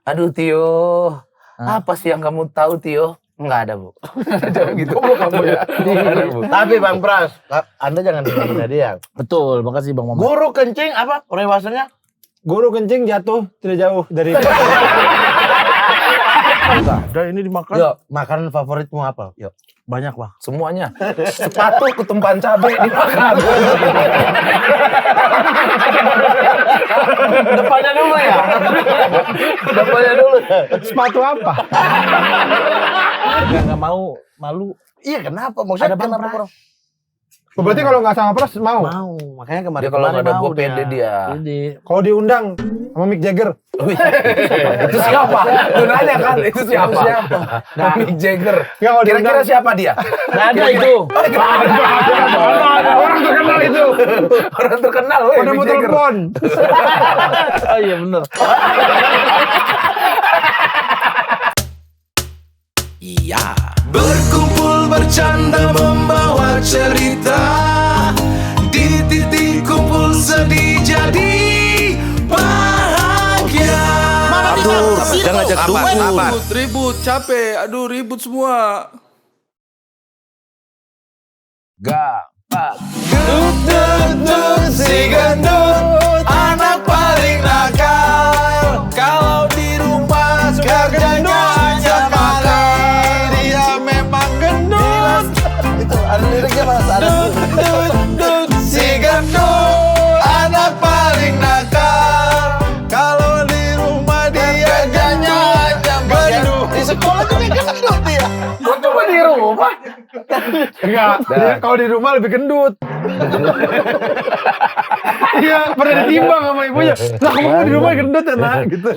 Aduh Tio, apa sih yang kamu tahu Tio? Enggak ada Bu. Jangan gitu Bu kamu ya. Ada, Bu. Tapi Bang Pras, Anda jangan dengar dia. Betul, makasih Bang Mamat. Guru kencing apa peribahasanya? Guru kencing jatuh tidak jauh dari Udah ini dimakan. Yuk, makanan favoritmu apa? Yuk. Banyak Bang. Semuanya. Sepatu ketumpahan cabai dimakan. Depannya dulu ya. Depannya dulu. sepatu apa? Enggak mau, malu. Iya kenapa? Maksudnya Ada Bang kenapa? Pras. Berarti kalau nggak sama Pras mau? Mau. Makanya kemarin Dia kalau nggak ada gue pede dia. Kalau diundang sama Mick Jagger. Itu siapa? Lu nanya kan? Itu siapa? Nah, Mick Jagger. Ya, kalau Kira-kira diundang- siapa dia? Nggak ada itu. Ada orang terkenal itu. Orang terkenal, weh. Pada Mick mau Jagger. telepon. Oh iya bener. Iya. Berkumpul bercanda membawa cerita, di titik kumpul sedih jadi bahagia. Aduh, jangan ngajak dukun. Ribut, capek. Aduh, ribut semua. Gampang. Dut si gendut, anak paling nakal. Kalau di rumah kerjanya aja makan. Dia memang gendut. Itu ada liriknya Mas, ada. Dut si gendut, anak paling nakal. Kalau di rumah dia kerjanya aja gendut. Di sekolah juga gendut dia. Kok cuma di rumah? Enggak, kalau di rumah lebih gendut. Iya, pernah ditimbang sama ibunya. Lah kamu di rumah gendut ya nak? Gitu.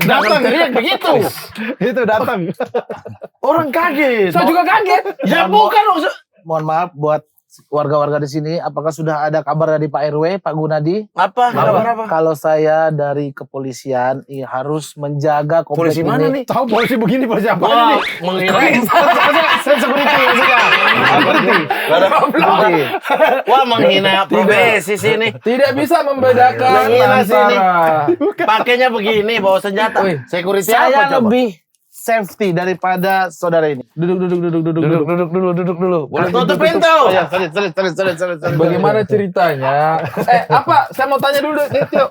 Datang Teriak begitu. Itu datang. Orang kaget. Saya juga kaget. Ya bukan maksud. Mohon maaf buat warga-warga di sini, apakah sudah ada kabar dari Pak RW, Pak Gunadi? Apa? Kalau saya dari kepolisian harus menjaga komplek Polisi ini. mana nih? Tahu polisi begini polisi apa Wah, nih? mengira. Saya security maksudnya. Security. Wah, menghina profesi sini. Tidak bisa membedakan Menghina sini. antara Pakainya begini, bawa senjata. Security Saya apa coba? lebih safety daripada saudara ini. Duduk. duduk dulu. Boleh Tutup duduk. pintu. Oh ya, sorry. Bagaimana ceritanya? Apa? Saya mau tanya dulu, Tio.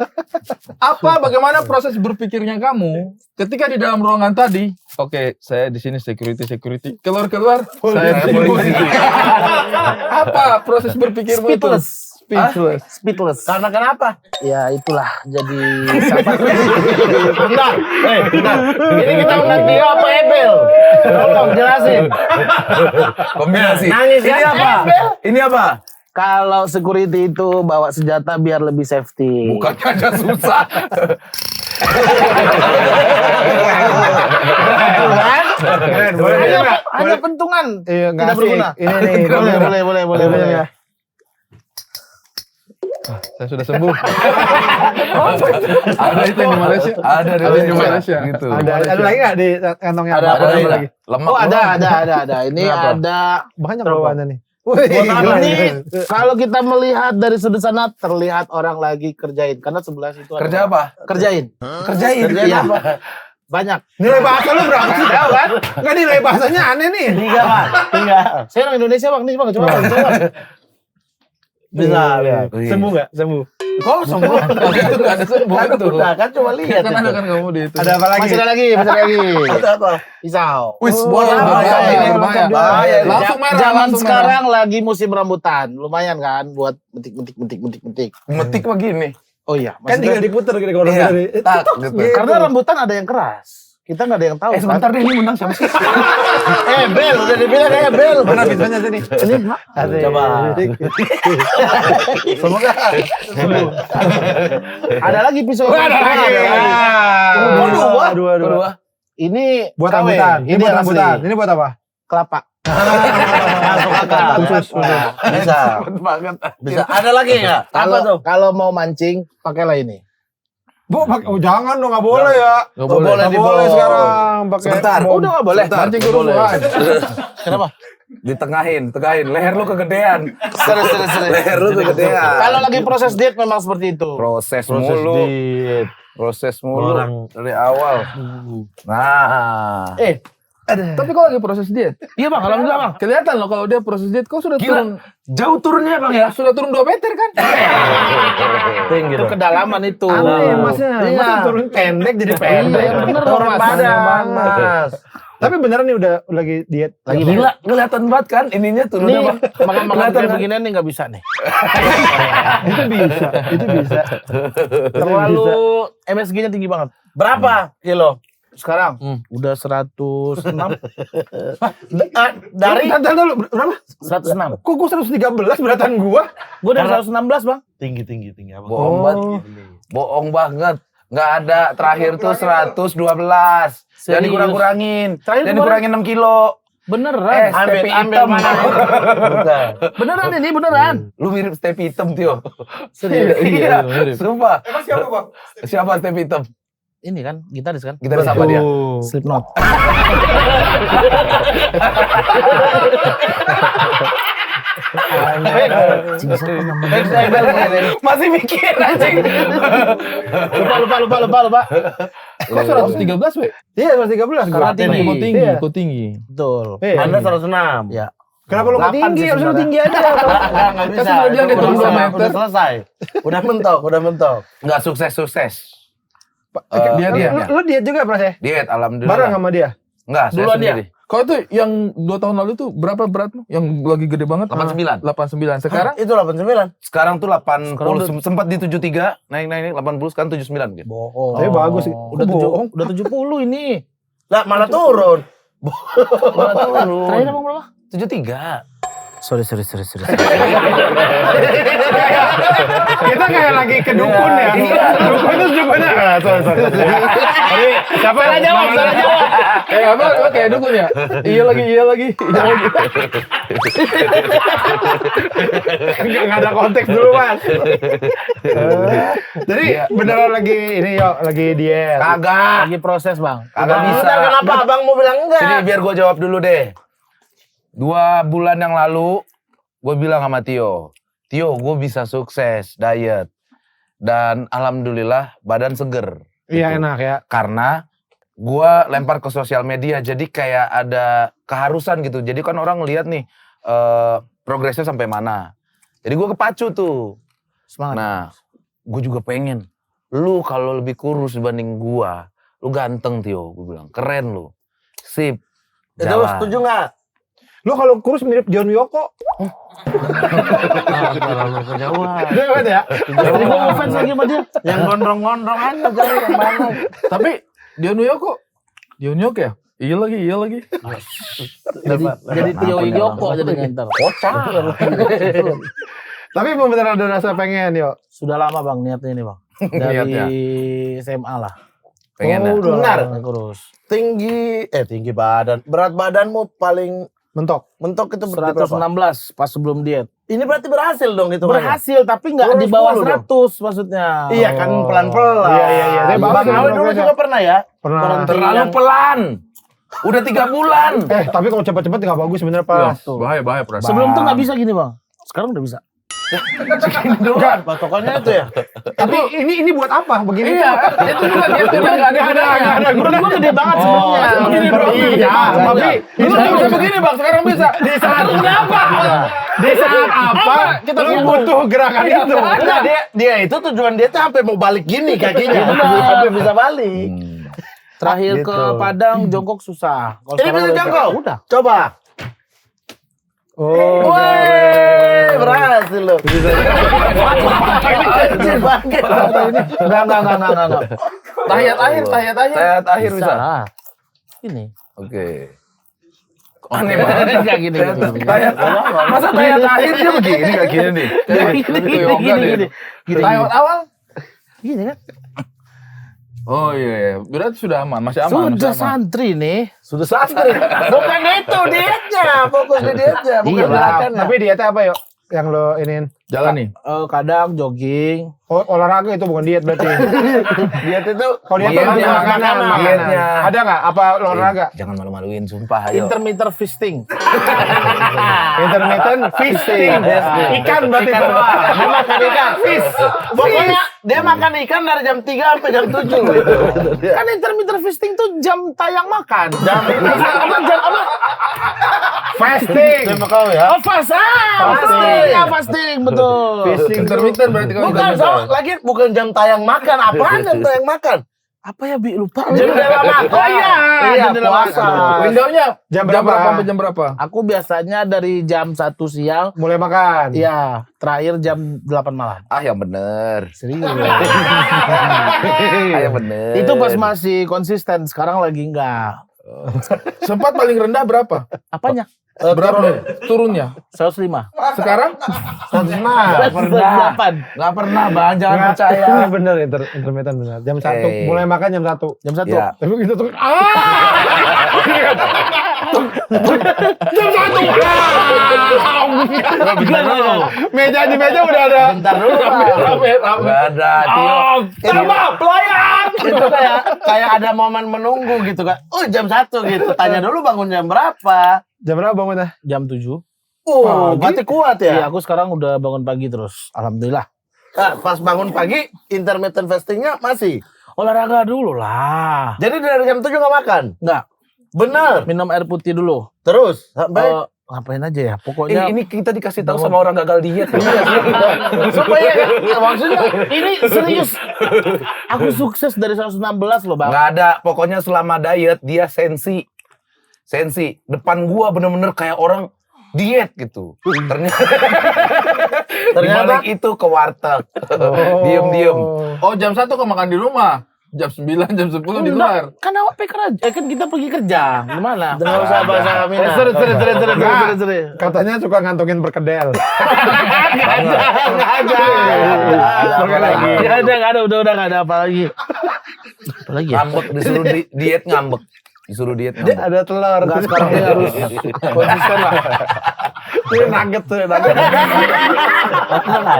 Bagaimana proses berpikirnya kamu ketika di dalam ruangan tadi? Oke, saya di sini security. Keluar. Saya polisi. Apa proses berpikirmu itu? Speechless. Karena kenapa? Ya itulah jadi siapa? Bentar. Ini kita undang Tio apa Ebel? Tolong jelasin. Kombinasi. Nangis Ini ya? apa? Ini apa? Kalau security itu bawa senjata biar lebih safety. Bukannya ada susah. Keren, boleh nggak? Hanya pentungan. Iya, nggak Tidak asik. berguna. Ini nih, Boleh. Saya sudah sembuh. Ada itu yang di Malaysia. Ada di Malaysia. Gitu. Ada lagi nggak di kantongnya? Ada apa lagi? Lemak Oh ada. Ini Berapa? ada. Banyak Berapa? bawaannya nih. Ini kalau kita melihat dari sudut sana terlihat orang lagi kerjain karena sebelah situ ada Kerja apa? Kerjain. Kerjain. Iya. Banyak. Nilai bahasa lu berapa sih? Tahu kan? Nggak, nilai bahasanya aneh nih. 3, Pak. 3. Saya orang Indonesia Bang, nih Bang, coba. Bisa. Sembuh nggak? Sembuh. Kok sembuh? Itu nggak ada sembuh itu. Udah kan cuma lihat. Kan ada kan kamu di itu. Ada apa lagi? Masih ada lagi. Ada apa? Pisau. Wis, bahaya, bahaya ini, bahaya. bahaya. Langsung merah. Zaman langsung sekarang lagi musim rambutan. Lumayan kan buat metik. merah. Metik begini. Oh iya, Kan tinggal diputer gitu kalau Iya. dari. Tak, gitu. karena rambutan ada yang keras. Kita nggak ada yang tahu. Sebentar deh, ini menang siapa sih? Bel, udah dibilang Bel. Mana pisaunya sini? Ini Coba. Semoga. ada lagi pisau. Ada lagi. Dua. Ini Buat KW. rambutan. Ini buat yang rambutan. asli. Ini buat apa? Kelapa. Masuk akal. Khusus. Bisa. Banget. Bisa. Ada lagi nggak? Apa tuh? Kalau mau mancing, pakailah ini. Bu, jangan dong, nggak boleh ya. Nggak boleh. Nggak boleh sekarang pakai. Sebentar. bom. Udah nggak boleh. Mancing kerusuhan. Kenapa? Ditengahin. Leher lu kegedean. Serius. Leher lu kegedean. Kalau lagi proses diet memang seperti itu. Proses mulu. diet. Proses mulu. Orang. Dari awal. Nah. Tapi kalau lagi proses diet, Iya bang, alhamdulillah bang. kelihatan loh kalau dia proses diet, kok sudah Gila. turun. Jauh turunnya bang ya. Sudah turun 2 meter kan? Tinggi Itu kedalaman itu. Aneh masnya. Iya. Masa turun pendek jadi pendek. Iya, bener dong, Turun Mas. badan. Mas. Tapi beneran nih udah lagi diet. Lagi Gila, kelihatan banget kan ininya Nih, turunnya bang. makan Kelihatan kayak kan? beginian nih nggak bisa nih. Itu bisa. Terlalu MSG-nya tinggi banget. Berapa kilo? Sekarang udah 106. Dari Tahan dulu, berapa? 106. Kok gua 113 beratan gua? Gue dari 116 bang. tinggi apa? Bohong banget. Bohong banget. Nggak ada. Terakhir tuh 112. Jangan Serius? dikurang-kurangin. Terakhir Jangan kemarin- dikurangin 6 kilo. Beneran. Stepi ambil hitam. mana? Bukan. Beneran ini beneran. Lu mirip Stepi hitam, Tio. Serius. Iya, mirip. sumpah. Siapa Stepi hitam? Ini kan gitaris kan? Kita sama dia. Slipknot. Masih mikir anjing. Lupa. Kok 113, we? Iya, 113 gua. Karena tinggi. Kok tinggi, Iya. kok tinggi. Betul. Iya. Anda 106. Ya. Kenapa lu nggak 8 tinggi? sih Harus lu sebenarnya. tinggi aja. Enggak bisa. Kan sudah bilang dia Itu turun 2 udah- meter. Udah selesai. Udah mentok. Enggak sukses. Dia. Lu diet juga, Pras ya? Diet, alhamdulillah. Bareng sama dia? Enggak, saya Duluan dia. sendiri. Kau tuh yang 2 tahun lalu tuh berapa berat lu? Yang lagi gede banget? 89. 89. Sekarang Itu 89. Sekarang tuh 80, Sekarang sempat di 73, naik 80, sekarang 79 gitu. Bohong. Tapi bagus sih. Udah Bohong. udah 70 ini. Lah malah turun. Malah turun. Terakhir abang berapa? 73. Sorry. Kita kayak lagi ke dukun ya. Dukun itu dukunnya. Sorry. Jadi siapa yang jawab? apa kayak dukun ya? Iya lagi. Nggak ada konteks dulu, Mas. Jadi beneran lagi ini lagi diet. Kagak. Lagi proses bang. Kagak bisa. Udah, kenapa abang mau bilang enggak? Sini biar gue jawab dulu deh. 2 bulan yang lalu, gue bilang sama Tio, gue bisa sukses diet. Dan alhamdulillah badan seger. Iya, Gitu. enak ya. Karena gue lempar ke sosial media, jadi kayak ada keharusan gitu. Jadi kan orang lihat nih progresnya sampai mana. Jadi gue kepacu tuh. Semangat. Nah, gue juga pengen. Lu kalau lebih kurus dibanding gue, lu ganteng Tio, gue bilang. Keren lu. Sip. Itu Jalan. setuju enggak? Lu kalau kurus mirip John Wiyoko. Terlalu kejauhan. Dia kan ya? Jadi gue ngefans lagi sama dia. Yang gondrong-gondrong aja cari yang mana? Tapi Dion Wiyoko ya? Iya lagi. Jadi Tio Yoko jadi nganter. Tapi emang beneran ada rasa pengen, yo. Sudah lama bang niatnya ini bang. Dari Niatnya. SMA lah. Pengen ya? udah. Benar. Kurus. Tinggi badan. Berat badanmu paling Mentok. mentok itu berapa? 116 pas sebelum diet. Ini berarti berhasil dong itu. Berhasil tapi nggak Kurus di bawah mulu dong. 100 maksudnya. Iya kan pelan-pelan. Iya. Dia bagus Bang sih, Awi dulu progresnya. juga pernah ya? Pernah. Berhenti Terlalu yang- pelan. Udah 3 bulan. Tapi kalau cepet-cepet nggak bagus sebenarnya, Pas. Bahaya perasaan. Sebelum tuh nggak bisa gini bang. Sekarang udah bisa. Enggak, patokannya itu ya. Tapi ini buat apa? Begini. Iya, itu juga dia tuh nggak ada. Gue gede banget sebelumnya. begini, bro. Iya, tapi Dulu nggak bisa begini bang, sekarang bisa. di saat Kenapa? di saat apa kita butuh gerakan itu. Enggak, dia itu tujuan dia tuh sampai mau balik gini kakinya. Sampai bisa balik. Terakhir Gitu. ke Padang jongkok susah. Kalau Ini sekarang bisa udah jongkok? Udah. Coba. Oh. Woi, berhasil lo. Enggak. Tahiyat akhir. Tahiyat akhir bisa. Bisa. Ini. Oke. Aneh banget. Enggak gini. Masa tahiyat akhir dia begini kakinya nih. Gini. Tahiyat awal. Gini kan. Oh iya, berarti sudah aman, masih aman. Sudah santri nih. Sudah santri. Bukan itu dietnya, fokus di dietnya, bukan Iya, gerakannya. Tapi dietnya apa, yuk? Yang lo iniin. Jalan nih. Kadang jogging. Oh, olahraga itu bukan diet berarti. Diet itu Kalau diet Dietnya, makanan. dietnya. Ada nggak? Apa olahraga? Jangan malu-maluin, sumpah. Ayo. Intermittent fasting. Intermittent feasting. Ikan berarti ikan. Pak. Dia makan ikan. Pokoknya dia makan ikan dari jam 3 sampai jam 7 gitu. Kan intermittent fasting tuh jam tayang makan. Jam Apa? Fasting. Terima kau ya. Oh, fasting, betul. Fasting Intermittent berarti kalau Bukan intermittent. lagi bukan jam tayang makan. Apaan jam tayang makan? Apa ya, Bi? Lupa. Jendela makan. Oh iya, jendela puasa. makan. Window-nya Jam jam berapa? berapa sampai jam berapa? Aku biasanya dari jam 1 siang, Mulai makan. ya, terakhir jam 8 malam. Ah, yang bener. Serius. Ah, yang bener. Itu pas masih konsisten, sekarang lagi enggak. Sempat paling rendah berapa? Apanya? Berapa turunnya? 105. Sekarang? Nggak pernah. 108. Nggak pernah, Bang. Jangan Nggak, percaya. Ini bener intermittent bener. Jam 1 mulai makan jam 1. Jam 1. Ya. Tapi gitu tuh. Bentar dulu. Meja di meja udah ada. Bentar dulu, Pak. Nggak ada, Tio. Pelayan. Itu kayak ada momen menunggu gitu kan. Oh, jam 1 gitu. Tanya dulu bangun jam berapa? Jam berapa bangunnya? Jam 7. Oh, berarti kuat Iya, ya. aku sekarang udah bangun pagi terus. Alhamdulillah. Nah, pas bangun pagi intermittent fastingnya masih. Olahraga dulu lah. Jadi dari jam 7 nggak makan. Enggak, Bener. minum air putih dulu. Terus sampai Ngapain aja ya? Pokoknya Ini kita dikasih tahu sama orang gagal diet. supaya maksudnya ini serius. Aku sukses dari 116 loh, Bang. Nggak ada. Pokoknya selama diet dia sensi. Depan gua bener-bener kayak orang diet gitu. Ternyata dibalik itu ke warteg. Diem. Oh, jam 1 kau makan di rumah. Jam 9, jam 10 di luar. Kan awak kerja. Kan kita pergi kerja. Gimana? Nggak usah bahasa Mina. Serius. Katanya suka ngantongin perkedel. Nggak ada. Pakai lagi. Nggak ada. Udah nggak ada apa lagi. Apa lagi ya? Ngambek disuruh diet ngambek. Disuruh diet Dia ngambek. ada telur. Nggak, sekarang dia harus konsisten lah. Ini nugget tuh, nugget.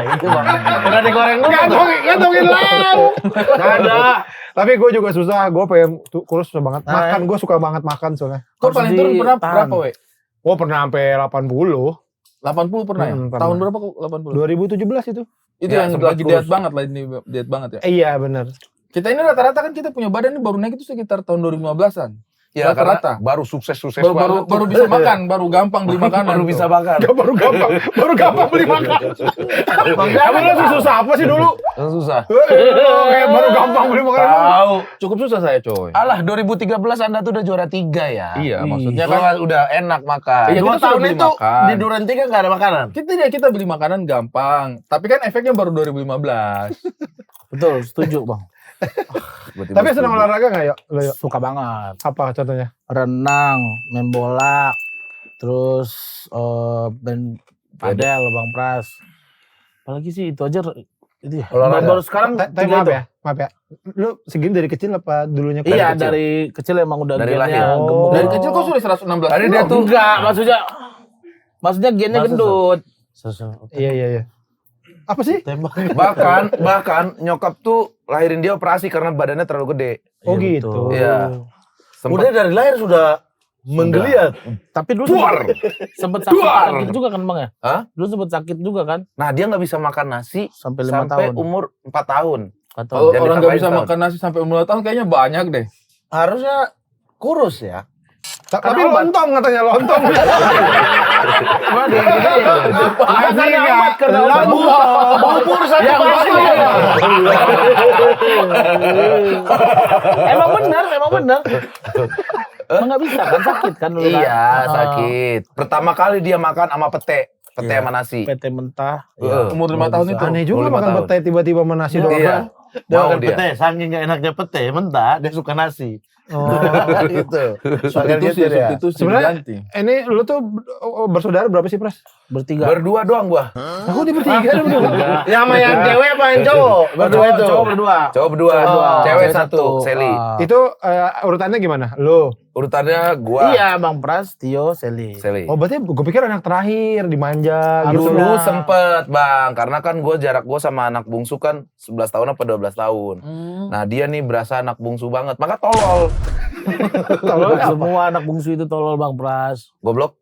Itu Bang. Udah digoreng dulu. Ngantongin lauk. Nggak ada. Tapi gue juga susah. Gue pengen kurus susah banget. Makan gue suka banget makan soalnya. Kau paling turun pernah berapa, we? Gue pernah sampai 80. 80 pernah ya? Pernah. Tahun berapa kok 80? 2017 itu. Itu Ya, yang sempat lagi kurus. diet banget lah, ini diet banget ya. Iya benar. Kita ini rata-rata kan kita punya badan ini baru naik itu sekitar tahun 2015-an. Ya Rata-rata. karena baru sukses Baru bisa makan, baru gampang beli makanan. baru tuh. bisa makan. Baru gampang beli makan. Kamu lu susah apa sih dulu? Susah. Baru gampang beli makan. Tahu, cukup susah saya, coy. Alah 2013 Anda tuh udah juara 3 ya. Iya, maksudnya Lu kan udah enak makan. Iya, 2 kita sudah tahun beli itu makan. di Duren 3 nggak ada makanan. kita beli makanan gampang, tapi kan efeknya baru 2015. Betul, setuju, Bang. Tapi senang olahraga nggak yuk? Lo yuk? Suka banget. Apa contohnya? Renang, main bola, terus main padel, Bang Pras. Apalagi sih itu aja itu ya. Olahraga. Baru sekarang Tapi tiga itu. maaf ya. Lu segini dari kecil apa dulunya? Iya, kecil? dari kecil emang udah Dari gennya lahir. gemuk. Dari kecil kok sudah 116 Tadi kilo. dia tuh Enggak, maksudnya gennya gendut. Iya. Apa sih? bahkan nyokap tuh lahirin dia operasi karena badannya terlalu gede. Oh Iya, gitu. betul. Iya. Udah dari lahir sudah menggeliat. Tapi dulu sempet sakit juga kan, Bang ya? Hah? Dulu sempet sakit juga kan? Nah, dia nggak bisa makan nasi Sampai 5 sampai tahun. umur 4 tahun. Atau Kalau Jangan orang nggak ditambahin bisa tahun. makan nasi sampai umur 2 tahun kayaknya banyak deh. Harusnya kurus ya. Tapi lontong katanya lontong. Bubur satu porsi. Emang benar. Emang nggak bisa kan, sakit kan dulu kan? Iya, sakit. Pertama kali dia makan sama pete sama nasi. PT mentah. Umur 5 tahun itu. Aneh juga Umur 5 makan tahun. pete tiba-tiba sama nasi doang. Iya. Dia Mau makan dia. pete, saking nggak enaknya pete, mentah, dia suka nasi. Oh. Gitu. Substitusi, ya. substitusi Sebenarnya diganti. ini lu tuh bersaudara berapa sih, Pras? Bertiga. Berdua doang gua. Aku di bertiga ada berdua. Ya sama yang cewek apa yang cowok? Berdua itu. Cowok berdua. Cowok berdua, cewek satu, Seli. Itu urutannya gimana? Lo. Urutannya gua, Iya, Bang Pras, Tio, Seli. Seli. Oh berarti gue pikir anak terakhir dimanja gitu. Dulu sempet Bang, karena kan jarak gue sama anak bungsu kan 11 tahun apa 12 tahun. Nah dia nih berasa anak bungsu banget, maka tolol. Semua anak bungsu itu tolol, Bang Pras. Goblok.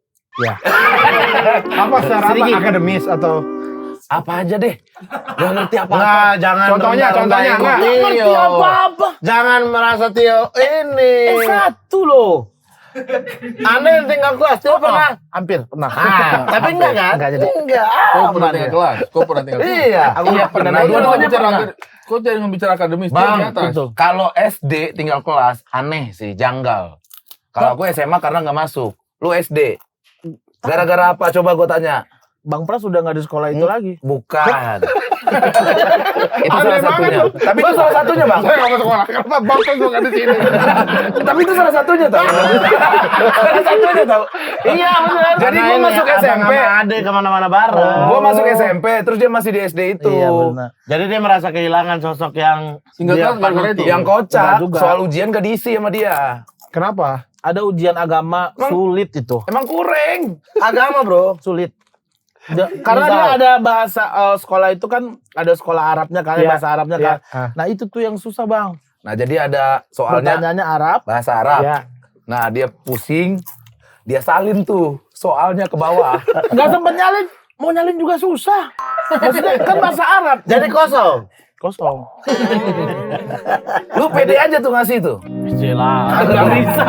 Apa secara apa? Akademis atau? Apa aja deh. Gak ngerti apa-apa. Nah, jangan Contohnya rendah-rendahin enggak. Tio. Ngerti apa-apa. Jangan merasa Tio ini. Satu loh. Anda yang tinggal kelas, Tio pernah? Hampir pernah. Tapi enggak kan? Enggak jadi. Enggak. Kau pernah aman tinggal ya. kelas? Kau pernah tinggal kelas? Iya. Aku Iya, pernah. pernah. Dua-duanya bicara pernah. Kau jangan bicara akademis, Bang, di atas. betul. Kalau SD tinggal kelas, aneh sih, janggal. Kalau aku SMA karena nggak masuk. Lu SD. Gara-gara apa? Coba gue tanya. Bang Pras udah nggak di sekolah itu lagi. Bukan. Itu salah satunya. Tapi itu salah satunya, Bang. Saya nggak mau sekolah. Kenapa bapak gue nggak di sini? Tapi itu salah satunya tau. Salah satunya tau. Iya benar. Jadi gue masuk SMP. Adek kemana-mana bareng. Gue masuk SMP, terus dia masih di SD itu. Iya benar. Jadi dia merasa kehilangan sosok yang Tinggal dia kelas gara-gara itu. Yang kocak, Enggak juga. soal ujian gak diisi sama dia. Kenapa? Ada ujian agama sulit itu. Emang kurang. agama, Bro. Sulit. Karena dia ada bahasa sekolah itu kan ada sekolah Arabnya kan, Iya. bahasa Arabnya Iya. kan. Nah itu tuh yang susah Bang. Nah jadi ada soalnya Pertanyaannya Arab. bahasa Arab. Iya. Nah dia pusing, dia salin tuh soalnya ke bawah. Nggak sempet nyalin, mau nyalin juga susah. Maksudnya kan bahasa Arab. Jadi kosong. Kosong. Lu pede aja tuh ngasih tuh. Jelas. Nggak bisa.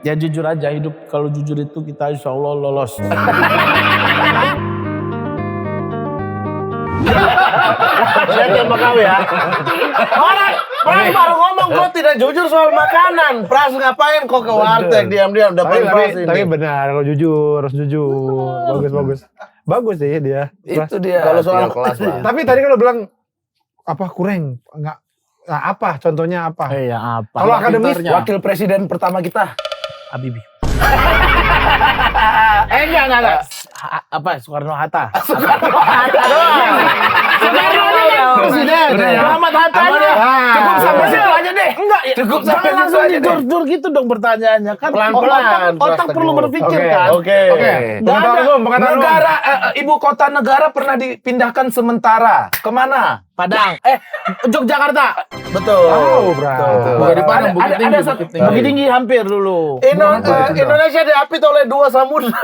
Ya jujur aja, hidup kalau jujur itu kita insya Allah lolos. Saya sama kau ya. Orang Pras baru ngomong kau tidak jujur soal makanan. Pras ngapain kok ke warteg diam-diam depan Pras ini. Tapi benar kalau jujur, harus jujur. Bagus. Bagus sih dia. Itu dia. Kalau soal tinggal kelas lah. Tapi tadi kan lo bilang apa kurang? Enggak. Nah, apa? Contohnya apa? Ya apa? Kalau akademis, pintarnya. Wakil presiden pertama kita. Habibie. Enggak. Apa? Soekarno Hatta. Soekarno Presiden. Muhammad Hatta. Cukup sampai situ aja deh. Enggak, ya. Cukup sampai Jangan situ langsung aja deh. dijur-jur gitu dong pertanyaannya kan. Pelan-pelan, Otak Pras perlu Teguh. berpikir Oke, kan. Oke. Nggak ada. Negara, ibu kota negara pernah dipindahkan sementara. Kemana? Padang. Yogyakarta. Betul. tahu, Bro. Bukan di Padang, Bukit Tinggi, ada Bukit Tinggi. Bukit Tinggi hampir dulu. Indonesia diapit oleh 2 samudra.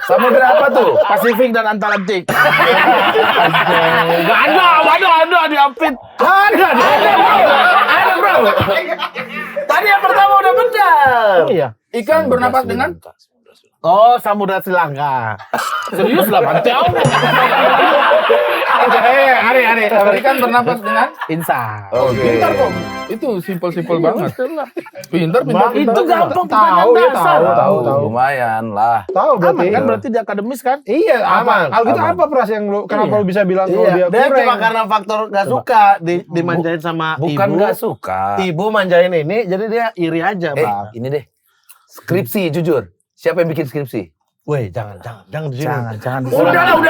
Samudra apa tuh? Pasifik dan Atlantik. Gak ada diapit. Ada, Bro. Tadi yang pertama udah benar. Iya. Ikan bernapas dengan Oh, Samudra Sri Lanka. Serius lah, Banteng. Hari. ikan bernapas dengan Insan. pintar kok. Itu simpel banget. Pintar. Itu gampang Tahu, pertanyaan ya, dasar. tahu. Lumayan lah. Tahu berarti. Aman kan berarti di akademis kan? Iya, Aman. Kalau gitu apa Pras yang lu kenapa lu bisa bilang kalau Iya, dia dia kurang? cuma karena faktor gak suka dimanjain sama Bukan ibu. nggak suka. Ibu manjain ini, jadi dia iri aja, Bang. Ini deh. Skripsi, jujur. Siapa yang bikin skripsi? Weh, jangan di sini. Jangan.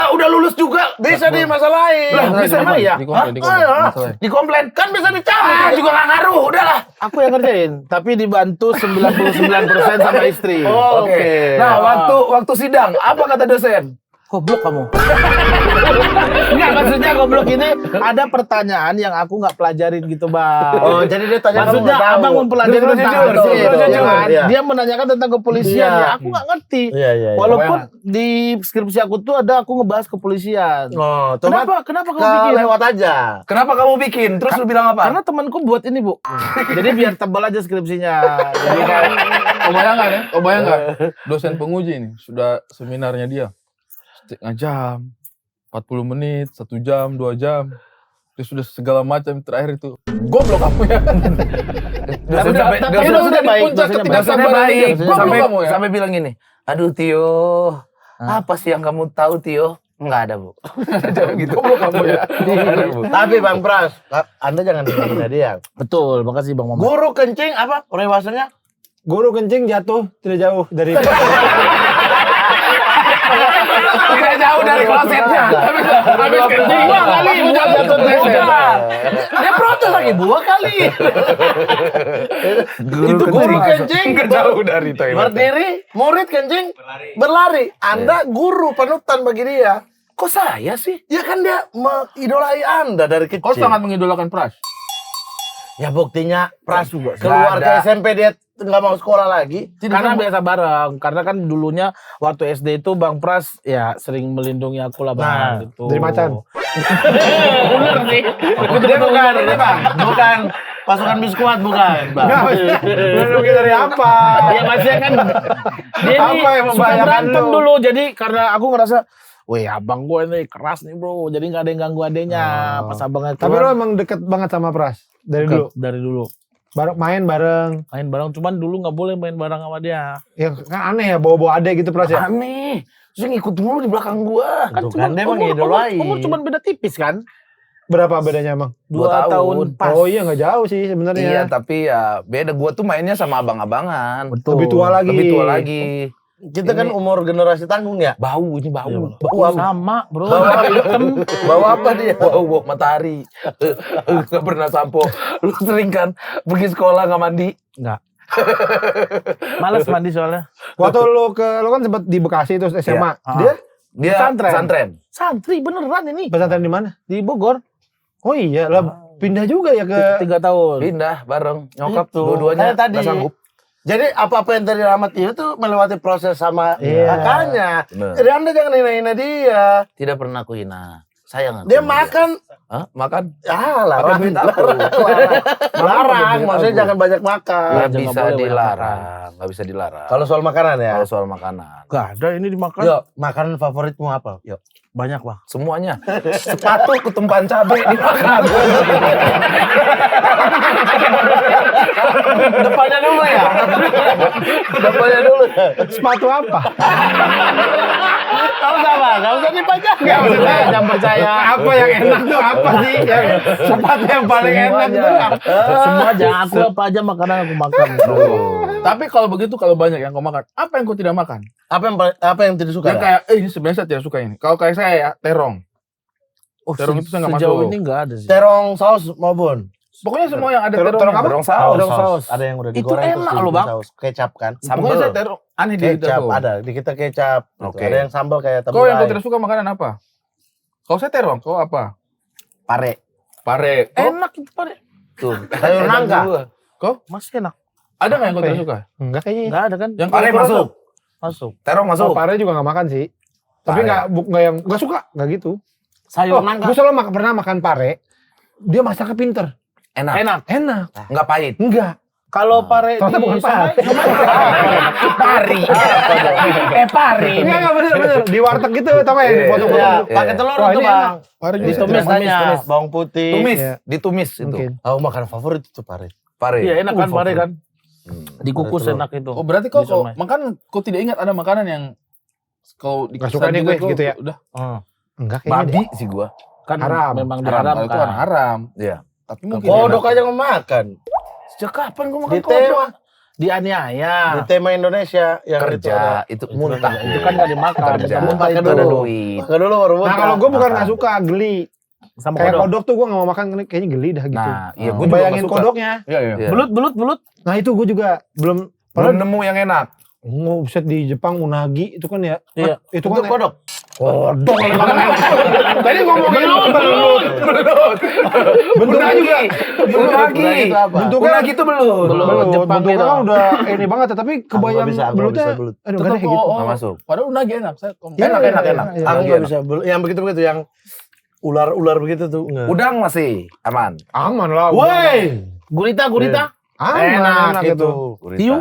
Udah lulus juga. Bisa dimasalahin. Lah, bisa emang iya? Dikomplain. Kan bisa dicabut. Juga nggak ngaruh. Udahlah. Aku yang ngerjain, tapi dibantu 99% sama istri. Oh, Oke. Nah, waktu sidang, apa kata dosen? Goblok kamu. Enggak, maksudnya goblok ini ada pertanyaan yang aku nggak pelajarin gitu, Bang. Oh, jadi dia tanya Maksudnya kamu nggak tahu. abang mempelajari Terus tentang jujur, Hansip, terus ya jujur. kan? Iya. Dia menanyakan tentang kepolisian, Iya. ya aku nggak ngerti. Iya. Walaupun di skripsi aku tuh ada aku ngebahas kepolisian. Oh, cuma Kenapa kamu bikin? lewat aja. Kenapa kamu bikin? Terus lu bilang apa? Karena temanku buat ini, Bu. Jadi biar tebal aja skripsinya. Jadi kan Kau bayangkan dosen penguji ini sudah seminarnya dia setengah jam, 40 menit, 1 jam, 2 jam. Dia sudah segala macam terakhir itu. Goblok kamu ya. tapi dosennya baik, puncak dosennya ketika baik. Dosennya sabar baik. aja. Goblok Sampai kamu ya. sampai bilang gini. Aduh Tio, apa sih yang kamu tahu Tio? Enggak ada, Bu. Jangan gitu. Goblok kamu ya. Nggak ada, Bu. Tapi Bang Pras, Anda jangan dengerin dia. Betul, makasih Bang Mamat. Guru kencing apa? Perewasanya? Guru kencing jatuh tidak jauh dari Tidak jauh dari klosetnya. Habis kencing Buah kali, buah jatuh bukan. Dia protes lagi, buah kali. Itu guru kencing, Nggak jauh dari toilet. berdiri, murid kencing, berlari. Anda guru panutan bagi dia. Kok saya sih? Ya kan dia mengidolai Anda dari kecil. Kau sangat mengidolakan Pras. Ya buktinya Pras keluar ada. ke SMP dia nggak mau sekolah lagi. Karena biasa bareng. Karena kan dulunya waktu SD itu Bang Pras ya sering melindungi aku lah Bang. Nah, gitu. dari macan. Bener sih. Dia bukan ini Bang, bukan pasukan biskuat bukan, Bang. Melindungi dari apa? Ya maksudnya kan dia Apa nih yang suka membahayakan berantem lu? dulu. Jadi karena aku ngerasa weh abang gue ini keras nih bro. Jadi gak ada yang ganggu adenya. Oh. Pas abangnya Tapi lo keluar. emang deket banget sama Pras dari dulu. Dari dulu. Main bareng. Main bareng. Cuman dulu gak boleh main bareng sama dia. Ya kan aneh ya bawa-bawa adek gitu Pras ya. Aneh. Terus ngikut mulu di belakang gua. Tuh kan dia mengidolai. Umur cuman beda tipis kan. Berapa bedanya emang? 2 tahun. tahun pas. Oh iya nggak jauh sih sebenarnya. Iya, tapi ya beda. Gua tuh mainnya sama abang-abangan. Betul. Lebih tua lagi. Lebih tua lagi. Kita kan umur generasi tanggung ya. Bau, ini bau. Bau sama bro. Hitam. Bawa apa dia? Bau matahari. Gak pernah sampo. Lu sering kan pergi sekolah gak mandi? Enggak. Males mandi soalnya. Waktu lo kan sempat di Bekasi terus SMA. Iya. Dia Dia Pesantren. pesantren. Santri beneran ini. pesantren di mana? Di Bogor. Oh iya lah pindah juga ya ke 3 tahun. Pindah bareng. Nyokap Itu. dua-duanya Kayak tadi. gak sanggup. Jadi apa-apa yang dari Rahmat itu tuh melewati proses sama Iya. kakaknya. Bener. Jadi Anda jangan hina-hina dia. Tidak pernah aku hina. Sayang aku. Dia sama makan, Hah? Makan? larang. Pakai duit aku. Larang, maksudnya aku. jangan banyak makan. Gak jangan bisa boleh dilarang. Gak bisa dilarang. Kalau soal makanan ya. Kalau soal makanan. Gak ada ini dimakan. Yuk, makanan favoritmu apa? Yuk. Banyak bang. Semuanya. Sepatu ketumpahan cabai dimakan. Depannya dulu ya. Depannya dulu. sepatu apa? Kamu sama, kamu usah dipajak. Enggak maksudnya jangan percaya. Apa yang enak tuh apa sih? Yang sepatu yang paling enak tuh apa? Semua aja. Aku apa aja makanan aku makan. Tapi kalau begitu, kalau banyak yang kau makan, apa yang kau tidak makan? Apa yang tidak suka? Yang kayak, ini sebenarnya saya tidak suka ini. Kalau kayak saya ya, terong. Oh, Terong itu saya nggak sejauh masuk. ini nggak ada sih. Terong saus maupun. Pokoknya semua yang ada Terong terong apa? Terong saus. Terong saus. Ada yang udah Itu digoreng terus enak loh, dibikin Bang. saus. Kecap kan? Pokoknya saya terong. Aneh di Kecap itu. ada. Di kita kecap. Gitu. Oke. Ada yang sambal kayak Kau yang kau taburai. tidak suka makanan apa? Kau saya terong, kau apa? Pare. Pare. Kau Enak itu pada. Tuh. Sayur nangka. Masih enak. ada nggak yang kau Apa tidak ya? suka? Enggak kayaknya. Nggak ada kan? Yang Pare kau masuk. Masuk. Terong Oh, masuk. pare juga nggak makan sih. Tapi Pare. nggak yang nggak suka, nggak gitu. Sayur nangka. Gue selalu pernah makan pare. Dia masaknya pinter. Enak. Enak. Enak. Nggak pahit. Enggak. Kalau pare Ternyata bukan pare. Pari. pari. Enggak bener. Di warteg gitu tau nggak ya? Dipotong-potong. Ya, Iya. pakai telur Wah, itu, ini Bang. enak. Pare juga Ditumis tidak. tanya, bawang putih. Tumis. Iya. Ditumis itu. Mungkin. Oh, makanan favorit itu pare. Pare. Iya enak kan pare kan. Hmm. Dikukus Telur. enak itu. Oh berarti kau Di somai. makan, kau tidak ingat ada makanan yang kau Nggak suka nih gue, gitu ya? Udah Enggak kayaknya. Babi sih gua. Kan Haram. memang haram. Kalau itu kan diharamkan. haram. Iya. Tapi mungkin Kodok enak. aja ngemakan. Sejak kapan gua Di makan tema, kodok? Dianiaya. di tema Indonesia yang itu ada. Kerja itu muntah. Itu kan nggak dimakan. Kerja. Muntah Pakai itu. Ada dulu. duit. Makan dulu baru Nah muntah. kalau gue bukan Makan. nggak suka, geli. Sama Kayak kodok. kodok tuh gue nggak mau makan, kayaknya geli dah gitu. Nah, iya gua juga Bayangin nggak suka. kodoknya. Iya, iya. Iya. Belut. Nah itu gue juga belum. Belum nemu yang enak. Buset di Jepang unagi itu kan ya. Iya. Itu Untuk kan kodok. kodok. Tadi ngomongin belut. Bentuknya juga. Unagi. itu apa? Bentuknya Unagi itu belum. Belum. Jepang Bentuknya gitu. kan udah ini banget ya, tapi kebayang bisa, aku belutnya. bisa belut. Aduh nggak deh gitu. Nggak masuk. Padahal unagi enak. Saya Iya, Enak, iya, enak, iya, enak. iya. Aku Lagi nggak enak. bisa. Yang begitu-begitu yang ular-ular begitu tuh. Enggak. Udang masih aman. Aman lah. Woi, Gurita. Aman enak gitu. itu. Gurita. Hiu?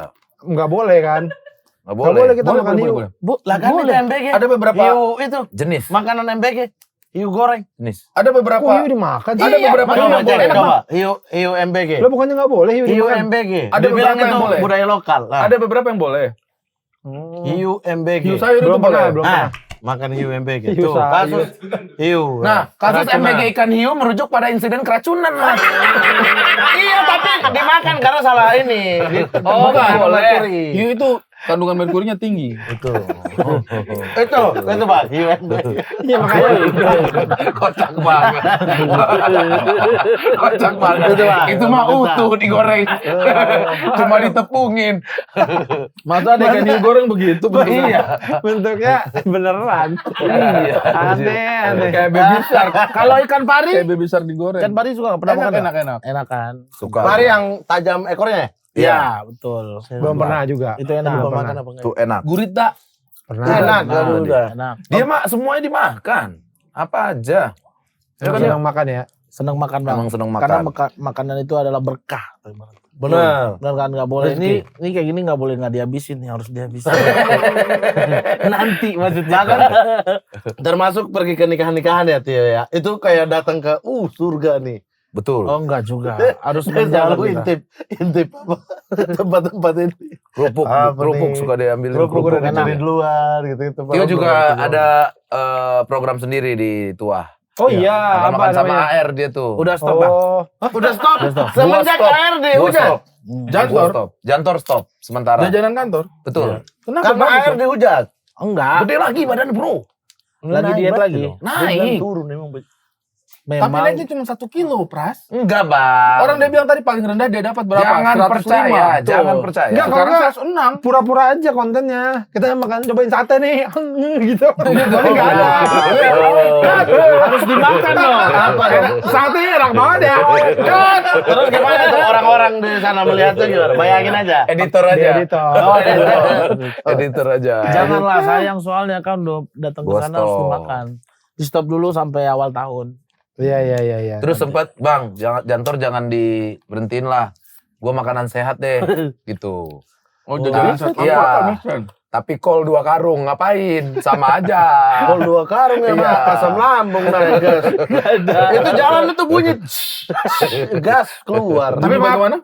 Nggak boleh kan? Nggak Nggak boleh. boleh kita Boleh, makan boleh, hiu. boleh. Bu, Lah kan itu MBG. Ada beberapa Hiu itu Jenis. makanan MBG. Hiu goreng. Jenis. ada beberapa Kok hiu dimakan? Ada beberapa hiu Coba yang boleh. cek, coba. Hiu MBG. Lo bukannya nggak boleh hiu Hiu dimakan? MBG. Ada Dibilang beberapa yang itu boleh. budaya lokal. Lah. Ada beberapa yang boleh. Hiu MBG. Hiu sayur itu Belum boleh. pernah, belum Nah, pernah. makan hiu MBG. Hiu Tuh, sayur. kasus hiu. Nah, kasus Keracunan. MBG ikan hiu merujuk pada insiden keracunan, Mas. Iya, tapi dimakan karena salah ini. Oh, Bukan, boleh. merkuri. Hiu itu kandungan merkurinya tinggi. Itu Pak. Iya makanya. Kocak banget. Kocak banget. Itu mah utuh digoreng. Cuma ditepungin. Masa ada ikan hiu goreng begitu? Iya. Bentuknya beneran. Iya. Aneh. Kayak baby shark. Kalau ikan pari, Kayak baby shark digoreng. ikan pari suka nggak pernah makan? nggak? Enak. Enak kan? Suka. Pari yang tajam ekornya. Iya, betul. Belum pernah juga. Itu enak Belum belum pernah. makan apa enggak? Tuh enak. Gurita. Pernah. Enak, Nah, udah. enak. Dia mah semuanya dimakan. Apa aja. Emang senang makan ya. Seneng makan Bang. Emang seneng Karena makan. makanan itu adalah berkah. Benar. Benar kan nggak boleh Rezeki. ini kayak gini nggak boleh nggak dihabisin nih harus dihabisin. Nanti maksudnya kan. Termasuk pergi ke nikahan-nikahan ya Tio ya. Itu kayak datang ke surga nih. Betul. Oh enggak juga. Harus Selalu menjaga. intip apa tempat-tempat ini. Kerupuk, Apa kerupuk nih? suka diambilin. Kerupuk udah enak. dicari di luar gitu. Tio juga ada program sendiri di Tuah. Oh iya, Makan apa sama namanya? AR dia tuh. Udah stop Bang. Oh, Udah stop. Semenjak Gua stop. ARD Gua hujan. stop. Gua stop. Jantor stop sementara. Jajanan kantor. Betul. Kenapa? Karena bagus, ARD hujan. Enggak. Gede lagi badan bro. Lagi diet lagi. Naik. Turun emang. Tapi Memang naiknya cuma 1 kilo, Pras. Enggak bang. Orang dia bilang tadi paling rendah dia dapat berapa? Jangan 105. percaya. Tuh. Jangan percaya. Enggak, kalau Sekarang enggak 106. pura-pura aja kontennya. Kita makan cobain sate nih. Gitu. Tapi enggak ada. harus dimakan dong. Apa dong? Sate enak banget ya. Terus gimana tuh orang-orang di sana melihatnya gimana? Bayangin aja. Editor Dia aja. editor. Oh, editor. Editor aja. Janganlah sayang soalnya kan udah datang ke Gua sana harus stop. dimakan. Di stop dulu sampai awal tahun. Iya. Terus sempat bang, jantor jangan diberhentiin lah. Gua makanan sehat deh, gitu. Oh, jajanan satu. Iya. Apa, Mas? Tapi kol 2 karung ngapain? Sama aja. Kol 2 karung ya, Iya. Mak. Asam lambung naik gas. Itu jalan itu bunyi. Gas keluar. Tapi bagaimana?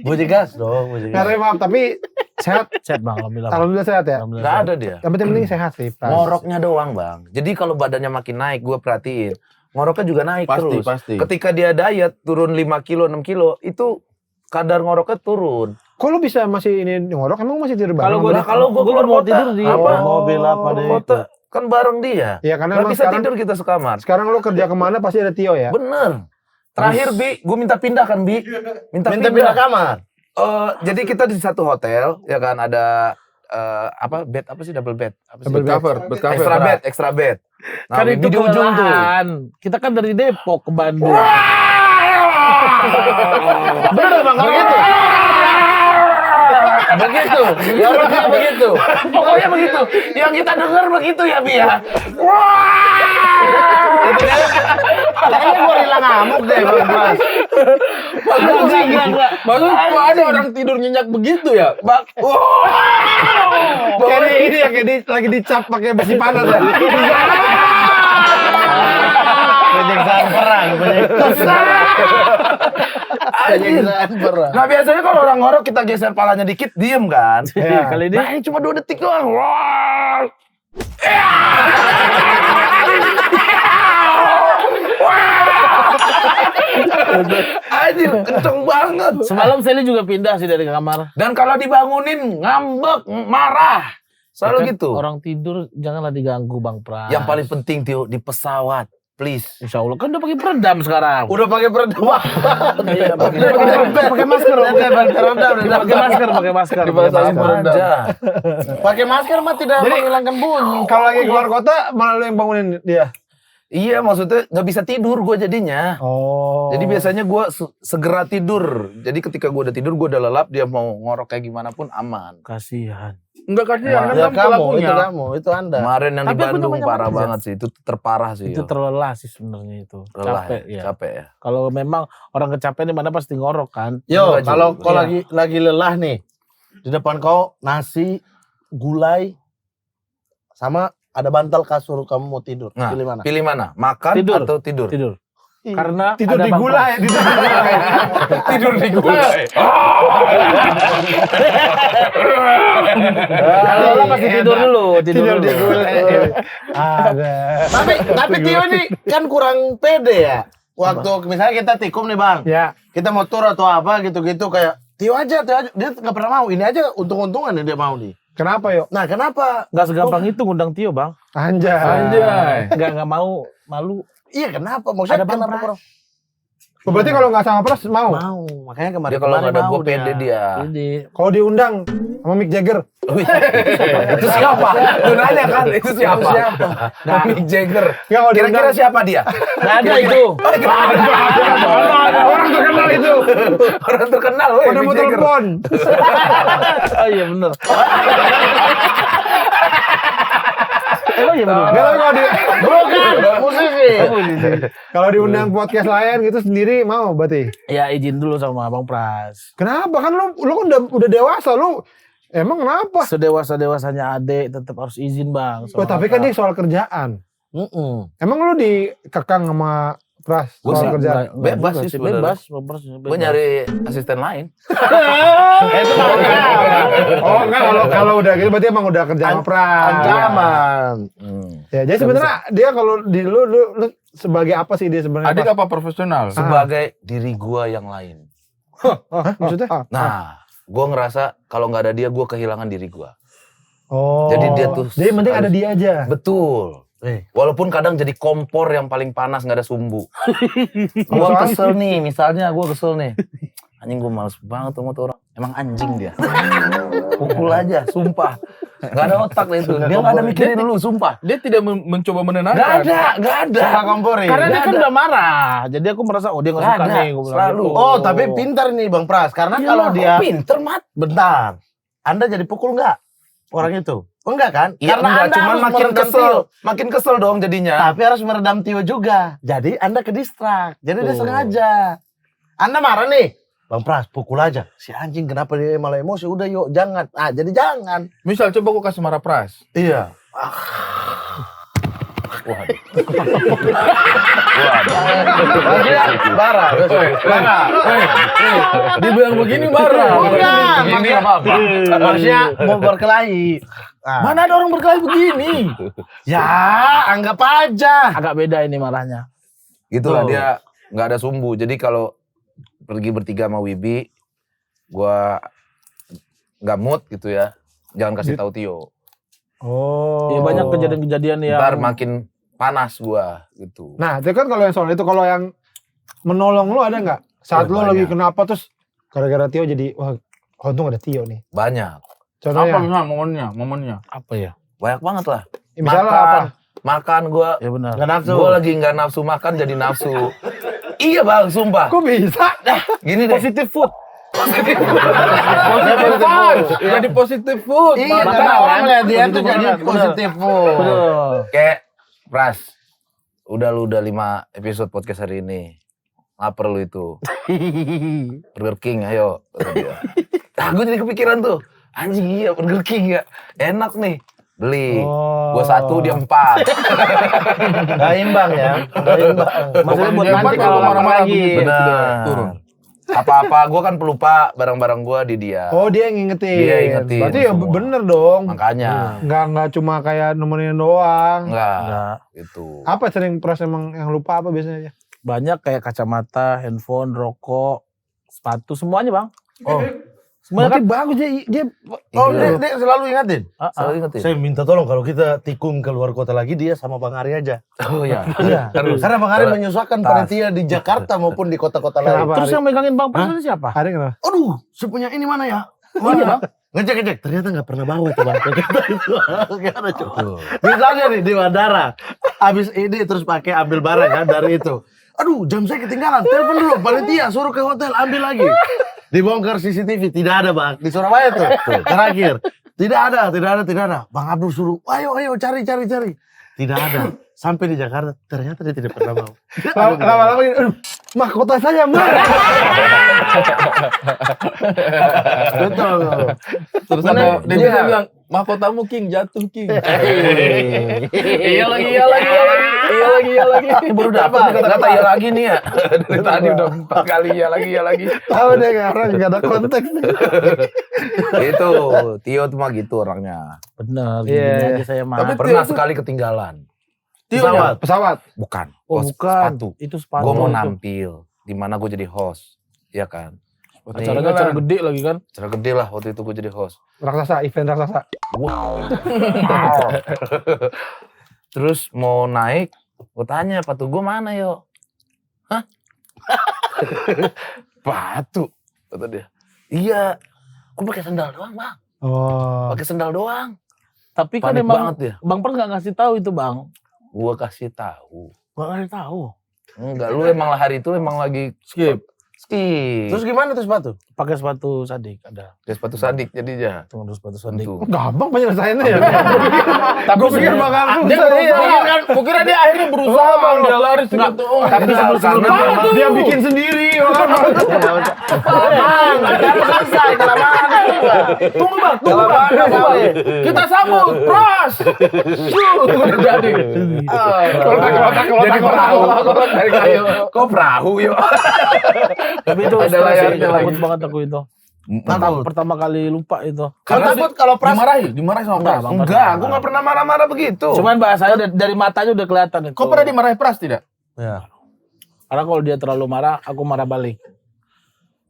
Bunyi gas dong. Bunyi gas. Karena maaf, tapi sehat. Sehat Bang, alhamdulillah. Bang. Alhamdulillah sehat ya. Alhamdulillah. Nggak ada dia. Yang penting sehat sih. Pras. Ngoroknya doang bang. Jadi kalau badannya makin naik, gue perhatiin. Ngoroknya juga naik Pasti, terus. pasti. Ketika dia diet, turun 5 kilo, 6 kilo, itu kadar ngoroknya turun. Kok lu bisa masih ini ngorok? Emang masih tidur Kalau bareng? Kalau gue keluar mau kota, tidur di apa? mobil apa deh Keluar kota, kan bareng dia. Iya, karena Nggak emang bisa sekarang tidur kita sekamar. sekarang lu kerja kemana pasti ada Tio ya. Bener. Terakhir Bi, gue minta pindah kan Bi. Minta pindah kamar. Jadi kita di satu hotel, ya kan ada apa bed apa sih double bed? Apa sih? Double bed. Bed cover. Extra bed. Nah, Kan Bibi itu di ujung tuh. kelelahan. Kita kan dari Depok ke Bandung. Bener Bang, begitu. Begitu. Ya orangnya begitu. Pokoknya begitu. Yang kita dengar begitu ya Bi ya. Kayaknya gorila ngamuk deh Bang Pras. Maksud kok ada orang tidur nyenyak begitu ya? Kayak ini ya, kayak lagi dicap pakai besi panas ya. Penyiksaan perang. Penyiksaan perang. Nah biasanya kalau orang ngorok kita geser palanya dikit, diem kan? Iya. Kali ini Nah ini cuma 2 detik doang. Wah. Anjir, kenceng banget. semalam Sally juga pindah sih dari kamar. Dan kalau dibangunin ngambek, marah. Selalu Kan gitu. Orang tidur janganlah diganggu Bang Pras. Yang paling penting Tio di pesawat, please. Insya Allah kan udah pakai peredam sekarang. Udah pakai peredam. Wah. Iya, pakai Pakai masker. pakai masker. Dipasangin peredam. Aja. Pakai masker mah tidak Jadi, menghilangkan bunyi. Kalau lagi keluar kota malah lu yang bangunin dia. Iya, maksudnya nggak bisa tidur gue jadinya. Oh. Jadi biasanya gue segera tidur. Jadi ketika gue udah tidur, gue udah lelap, dia mau ngorok kayak gimana pun aman. Kasihan. Enggak kasihan Ya kan kamu, pelakunya. itu kamu, itu Anda. Kemarin yang di Tapi aku Bandung namanya parah makan, banget sih. Itu terparah sih. Itu yo. terlelah sih sebenarnya itu. Lelah Capek ya. ya. Capek ya. Kalau memang orang kecapean di mana pasti ngorok kan. Yo, Enggak kalau juga. kau Iya. lagi lelah nih, di depan kau nasi, gulai, sama ada bantal kasur kamu mau tidur. Nah, Pilih mana? pilih mana? Makan Tidur. atau tidur? Tidur. Karena tidur ada di Bang gulai, Pras. tidur di gulai. Tidur di gulai. Kalau lo pasti tidur dulu, tidur Tidur di dulu. gulai. Ada. Tapi Tio ini kan kurang pede ya. Waktu misalnya kita tikung nih Bang, Ya. kita mau tur atau apa gitu-gitu kayak Tio aja, dia nggak pernah mau. Ini aja untung-untungan yang dia mau nih. Kenapa yuk? Nah, kenapa? Nggak segampang itu ngundang Tio, Bang. Anjay. Nggak mau, malu. Iya, kenapa? Maksudnya Ada Bang kenapa? Pras. Berarti kalau nggak sama Pras mau? Mau. Makanya Dia kemarin kalau nggak ada mau gue pede dia. Jadi Kalau diundang sama Mick Jagger. Itu siapa? Lu nanya kan, itu siapa? Nah, Mick Jagger. Nggak, kalau Kira-kira diundang- siapa dia? nggak ada itu. Orang terkenal itu. Orang terkenal, weh, Pada Mick mau Jagger. telepon. Oh iya bener. Emang iya bener. Nggak, tapi kalau bukan musisi. kalau diundang podcast lain gitu sendiri mau berarti. Ya izin dulu sama Bang Pras. Kenapa kan lu kan udah dewasa lu. Emang kenapa? Sedewasa-dewasanya adek tetap harus izin, Bang. Wah, tapi kan dia soal kerjaan. Emang lu dikekang sama Pras Gua soal sih kerjaan? bebas sih sebenarnya. Bebas, Bang Pras. Gue nyari asisten lain. Oh enggak, kalau udah gitu berarti emang udah kerja sama Pras. Ancaman. Ya, jadi sebenarnya dia kalau di lu sebagai apa sih dia sebenarnya? Adik Pras? apa profesional? Sebagai diri gua yang lain. Hah, maksudnya? Nah, gua ngerasa kalau nggak ada dia, gua kehilangan diri gua. Oh. Jadi dia tuh Jadi penting ada harus- dia aja. Betul. Walaupun kadang jadi kompor yang paling panas nggak ada sumbu. Gua Gua kesel nih, misalnya gua kesel nih. Anjing gua males banget sama tuh orang. Emang anjing dia. Pukul aja, sumpah. Gak ada otak deh itu. Dia gak ada mikirin dulu, sumpah. Dia tidak mencoba menenangkan. Gak ada. Suka komporin. Karena dia Nggak kan ada. udah marah. Jadi aku merasa dia nggak Nggak suka ada, nih. Gua bilang selalu. gitu. Oh, tapi pintar nih Bang Pras. Karena kalau dia pinter, Mat. bentar. Anda jadi pukul nggak orang itu? Oh, enggak kan? Iya, Karena enggak, Anda cuman harus makin meredam kesel. Tio. Makin kesel dong jadinya. Tapi harus meredam Tio juga. Jadi Anda ke distrak. Jadi dia Tuh. sengaja. Anda marah nih. Bang Pras, pukul aja. Si anjing kenapa dia malah emosi? Udah yuk, jangan. Ah, jadi jangan. Misal coba aku kasih marah Pras. Iya. Waduh. Maksudnya marah. Marah. Dibilang begini marah. Bukan. Ini apa-apa. Maksudnya mau berkelahi. Ah. Mana ada orang berkelahi begini? Ya, anggap aja. Agak beda ini marahnya. Gitulah Tuh. dia nggak ada sumbu. Jadi kalau pergi bertiga sama Wibi, gua nggak mood gitu ya. Jangan kasih tahu Tio. Oh. Ya banyak kejadian-kejadian yang Ntar makin panas gua gitu. Nah, itu kan kalau yang soal itu, kalau yang menolong lu ada nggak? Saat Oh, lu lagi banyak. kenapa terus gara-gara Tio jadi wah untung ada Tio nih. Banyak. Apa Contohnya, misalnya momennya? apa ya? Banyak banget lah. misalnya apa? Makan gua. Ya benar. Nggak nafsu. Gua lagi nggak nafsu makan jadi nafsu. Iya bang, sumpah. Kok bisa? Gini deh. Positive food. Positive jadi positive food. Iya, Mana karena kan? orang lihat dia tuh Positif jadi banget, positif. Betul. Kayak Pras, lu udah 5 episode podcast hari ini. Laper lu itu. Burger King, ayo. Kata dia. Gue jadi kepikiran tuh. Anjing iya Burger King ya. Enak nih. Beli. Oh. Gua 1, dia 4. Nggak imbang ya. Nggak imbang. Maksudnya buat Dia nanti kan kalau marah-marah lagi. begitu, Benar. tidak turun. Apa-apa, gue kan pelupa barang-barang gue di dia. Oh, dia yang ngingetin. Dia ingetin Berarti ya semua. bener dong. Makanya. Nggak cuma kayak nemenin doang. Enggak. Itu. Apa sering Pras emang yang lupa apa biasanya? Banyak kayak kacamata, handphone, rokok, sepatu, semuanya bang. Oh. Semuanya Berarti bagus dia Oh, Iya. dia selalu ingatin. Selalu ingetin. Saya minta tolong kalau kita tikung keluar kota lagi dia sama Bang Ari aja. Oh iya. Iya. Terus. Karena Bang Ari Tas. menyusahkan panitia di Jakarta maupun di kota-kota lain. Kenapa? Terus yang megangin bang Pras itu siapa? Ada kenapa? Aduh, si punya ini mana ya? Oh iya bang. Ngecek. Ternyata nggak pernah bawa itu bang. Ternyata itu. Nggak ada coba. Tuh. Misalnya nih di bandara, abis ini terus pakai ambil barang kan dari itu. Aduh, jam saya ketinggalan. Telepon dulu panitia, suruh ke hotel ambil lagi. Dibongkar CCTV, tidak ada bang. Di Surabaya tuh, terakhir. Tidak ada. Bang Abdul suruh, ayo cari. Tidak ada. Sampai di Jakarta, ternyata dia tidak pernah mau. Lama-lama gini, aduh, mahkota saya mana? Betul. Terus Mana- ada dia bisa iya. bilang mahkotamu King jatuh King. Iya lagi. Baru Apa? dapat Kata-kata iya lagi nih ya. Dari tadi udah 4 kali iya lagi. Tahu deh orang nggak ada konteks. Itu Tio tuh mah gitu orangnya. Bener. Iya. Gini aja saya mah. Tapi Pernah Tio tuh- sekali ketinggalan. Pesawat. Bukan. Oh Host bukan. sepatu. Itu sepatu. Gue mau nampil. Di mana gue jadi host. Iya kan. Acaranya acara gede lagi kan. Acara gede lah waktu itu gue jadi host. Raksasa, event raksasa. Terus mau naik, gue tanya sepatu gue mana yo? Hah? Sepatu, kata dia. Iya, gue pakai sandal doang bang. Oh. Pakai sandal doang. Tapi kan Panik emang banget dia. Bang Per nggak ngasih tahu itu Bang. Gue kasih tahu. Nggak ngasih tahu. Enggak, lu emang hari itu emang lagi Skip. skip. Terus gimana tuh sepatu? Pakai sepatu Sadik ada. Dia sepatu sadik jadinya. Tunggu sepatu Sadik. Tuh. Gampang penyelesaiannya ya. Tapi Gue pikir bakal Dia susah. gue kira dia akhirnya berusaha bang, dia lari segitu. Tapi sebelum Dia bikin sendiri. Tunggu bang. Kita sambut, pros. Udah jadi. Jadi perahu. Dari kayu. Kok perahu yo? Tapi itu Ada stres layarnya sih, lagi. takut banget aku itu. Pertama kali lupa itu. Karena takut kalau pras Dimarahi sama Pras. Bang. enggak, aku nggak pernah marah-marah begitu. Cuman bahasanya dari matanya udah kelihatan itu. Kau pernah dimarahi Pras tidak? ya. Karena kalau dia terlalu marah, aku marah balik.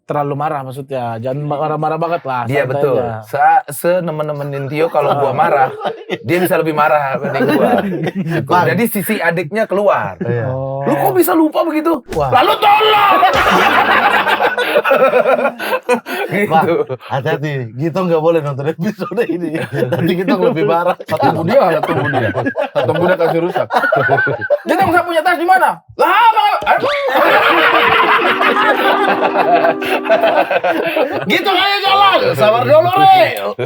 Terlalu marah maksudnya, jangan marah-marah banget lah. Dia santai betul. aja. Nemen-nemenin Tio kalau gua marah, dia bisa lebih marah dibanding gua. Gitu. Jadi sisi adiknya keluar. Iya. Oh. Lu kok bisa lupa begitu? Wah. Lalu tolong. Pak, Gitu. hati-hati. Gitu nggak boleh nonton episode ini. Nanti kita lebih marah. Tunggu dia. Tunggu dia kasih rusak. Dia nggak punya tas di mana? Lah, bang. Gitu kayak jalan. Sabar dulu, Re.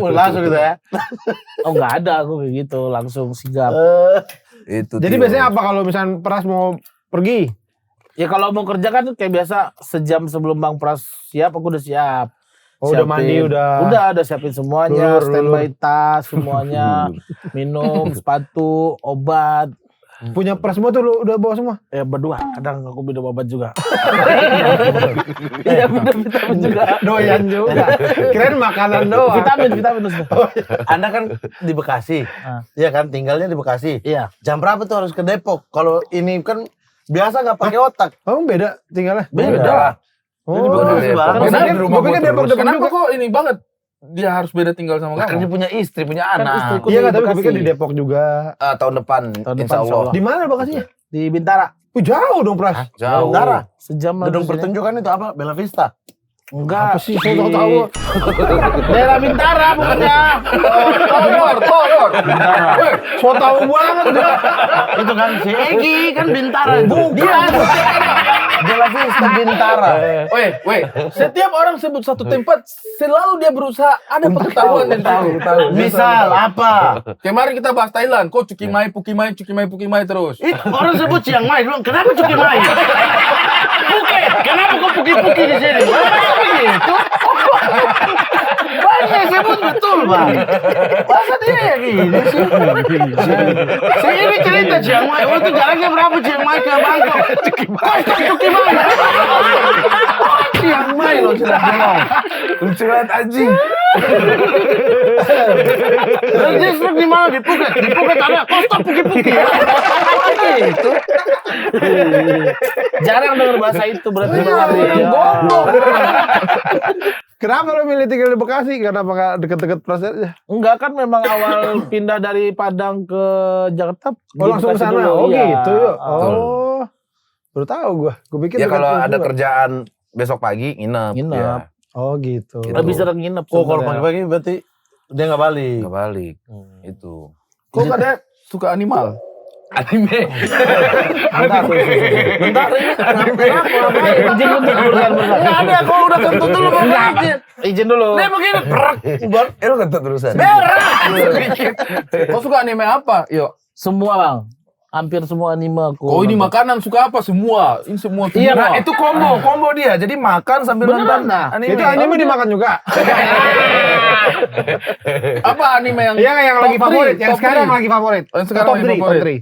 Langsung gitu ya. Oh nggak ada aku kayak gitu, langsung sigap. Itu. Jadi Tio. biasanya apa kalau misalnya Pras mau pergi? Ya kalau mau kerja kan kayak biasa sejam sebelum Bang Pras siap, aku udah siap. Oh, udah mandi, udah. Udah siapin semuanya, Lulur. standby tas semuanya, minum, sepatu, obat. Punya Pras semua tuh lu udah bawa semua? Ya berdua, kadang aku minum obat juga. Iya minum vitamin juga. Doyan juga. Kirain makanan doang. Vitamin terus. Anda kan di Bekasi. Ah. Iya kan, tinggalnya di Bekasi. Iya. Jam berapa tuh harus ke Depok? Kalau ini kan biasa nggak pakai otak. Oh beda tinggalnya? Beda. Oh, Jadi bukan Depok. bareng. Karena Gua di rumah pikir gua Depok terus. depan Kenapa juga. kok ini banget? Dia harus beda tinggal sama Kan dia kamu. punya istri, punya Kan anak. istriku Iya di nggak, tapi gue Bekasi. pikir di Depok juga. Tahun depan, Tahun depan, insya Allah. insya Allah. Di mana lokasinya? Di Bintara. Jauh dong Pras. Jauh. Bintara. Sejam lah Gedung kesini. pertunjukan itu apa? Bella Vista. Enggak. Apa sih? Saya tahu. Daerah Bintara pokoknya. Tolor. So tahu banget. Itu kan si Egi kan Bintara. Bukan. Bella Vista Bintara. Weh. Setiap orang sebut satu tempat, selalu dia berusaha ada pengetahuan dan tahu. Misal apa? Kemarin kita bahas Thailand, kok Cukimai, Pukimai terus. Orang sebut Chiang Mai dulu. Kenapa Cuki Mai? Phuket. Kenapa kok Puki-Puki di sini? Kenapa begitu? Banyak sebut betul, Bang. Masa dia yang gini sih? Si ini cerita Chiang Mai. Oh, itu jaraknya berapa Chiang Mai ke Bangkok? Kok Cuki Mai? Chiang Mai loh sudah bilang. Lucu banget anjing. Terus dia stroke di mana? Di Phuket. Di Phuket ada. Kok stop Puki-Puki? Gitu. Jarang denger bahasa itu berarti. Kenapa lo milih tinggal di Bekasi? Kenapa nggak deket-deket Pras aja? Enggak kan memang awal pindah dari Padang ke Jakarta. Oh langsung ke Bekasi sana? dulu, Oh iya. gitu yuk. Oh. Baru tahu gue. Gue pikir Ya dekat kalau Pras ada juga. kerjaan besok pagi nginep. Nginep. Ya, Oh gitu. Gitu. Lebih sering nginep. Oh, kalau sebenarnya. pagi-pagi berarti dia nggak balik. nggak balik. Itu. Kok kadang suka animal? Anime. Bentar, bentar ini. Izin dulu. Nggak ada, kok udah kentut dulu baru izin. Izin dulu. Dia begini, prak. Lu kentut terusan. Kok suka anime apa? Yuk. Semua bang. Hampir semua anime aku. Oh ini makanan suka apa? Semua. Ini semua. Iya, Nah, itu combo dia. Jadi makan sambil Beneran, nonton nah. anime. Itu anime dimakan juga. Apa anime yang? Yang lagi top favorit, three, yang top sekarang three. lagi favorit. Yang sekarang Top lagi three, favorit. top three.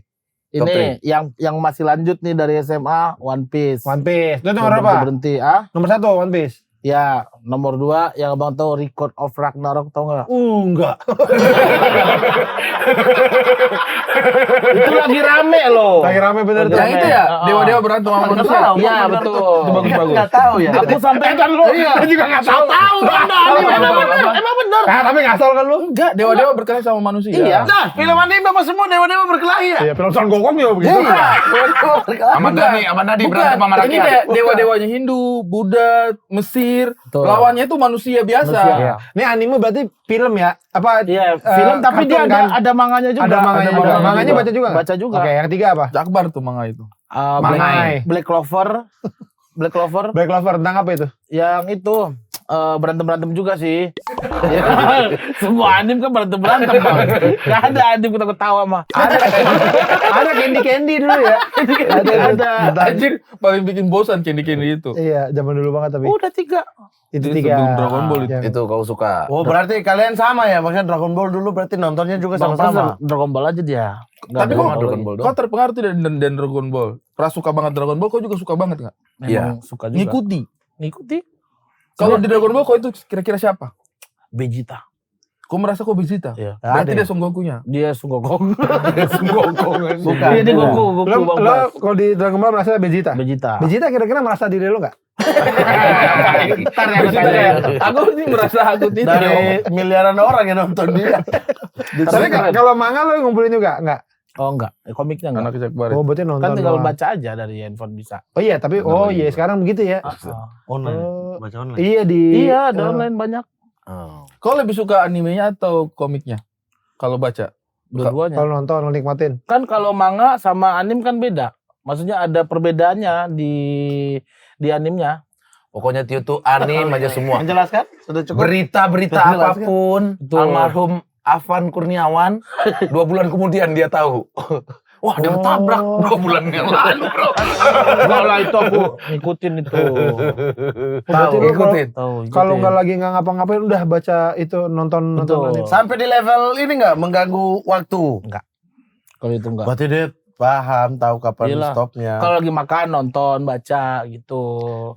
Top Ini yang masih lanjut nih dari SMA One Piece. One Piece. Itu nomor Belum berapa? berhenti ah? Nomor 1 One Piece. Ya Nomor 2 yang abang tahu Record of Ragnarok, tahu nggak? Enggak. Itu lagi rame loh. Lagi rame bener tuh. Yang itu ya, dewa-dewa berantem sama manusia. Iya betul. Itu bagus-bagus. Enggak tahu ya. Aku sampai kan lu. Iya. Lu juga nggak tahu. Tahu emang bener. Ah, tapi ngasal kan lu? Enggak, dewa-dewa berkelahi sama manusia. Iya. Nah, film anime apa semua dewa-dewa berkelahi ya? Iya, film Son Gokong juga begitu. Ahmad Dhani berantem sama Bukan, ini rakyat. kayak dewa-dewanya Hindu, Buddha, Mesir. Betul. Lawannya itu manusia biasa. Manusia. Ini anime berarti film ya? Apa? Iya, film tapi dia kartun kan? ada manganya juga. Ada manganya juga. manganya Manganya juga. baca juga nggak? Baca juga. Oke, yang ketiga apa? Jakbar tuh manga itu. Mangai. Black Clover. Black Clover. Black Clover tentang apa itu? Yang itu berantem juga sih. Ya, semua anime kan berantem Bang. Gak ada anime ketawa mah. Ada Candy dulu ya. Ada. Anjir, paling bikin bosan candy-candy itu. Iya, zaman dulu banget tapi. Udah 3. Itu Itu 3. sebelum Dragon Ball itu. Itu kau suka. Oh, berarti kalian sama ya? Maksudnya Dragon Ball dulu berarti nontonnya juga sama-sama. Dragon Ball aja dia. Nggak Tapi ada kok Dragon Dragon Ball. Ball kau doang. terpengaruh tidak dan Dragon Ball? Pernah suka banget Dragon Ball, kau juga suka banget nggak? Memang suka juga. Ngikuti. Kalau di Dragon Ball, kau itu kira-kira siapa? Vegeta. Kau merasa kau Vegeta? Iya. Berarti Ada. dia Son Goku-nya. Dia Sungokong. Bukan. Dia di Goku Lo, Bang lo Bas. kalau di Dragon Ball merasa Vegeta? Vegeta. Vegeta kira-kira merasa diri lo nggak? Ntar ya Vegeta kayak, aku ini merasa aku tidak. Dari miliaran orang yang nonton dia. Tapi kalau manga lo ngumpulin juga nggak? Oh enggak, komiknya enggak. Anak Jakbar. Oh, berarti nonton. Kan tinggal doang. baca aja dari handphone bisa. Oh iya, tapi iya sekarang begitu ya. Online. Oh, Baca online. iya di. Iya, ada online banyak. Oh. Kau lebih suka animenya atau komiknya? Kalau baca? Dua-duanya. Kalau nonton lo nikmatin. Kan kalau manga sama anim kan beda. Maksudnya ada perbedaannya di animnya. Pokoknya Tio tuh anime aja semua. Menjelaskan? Sudah cukup? Berita-berita Menjelaskan. apapun, Betul. almarhum Afan Kurniawan, 2 bulan kemudian dia tahu. Wah, dia ketabrak 2 bulan yang lalu, bro. Enggak lah itu aku ngikutin itu. Berarti lo Ikutin. Tahu. kalau nggak lagi nggak ngapa-ngapain udah baca itu nonton Betul. anime. Sampai di level ini nggak mengganggu waktu? Kalau itu enggak. Berarti dia paham, tahu kapan Iyalah. stopnya. Kalau lagi makan nonton, baca gitu.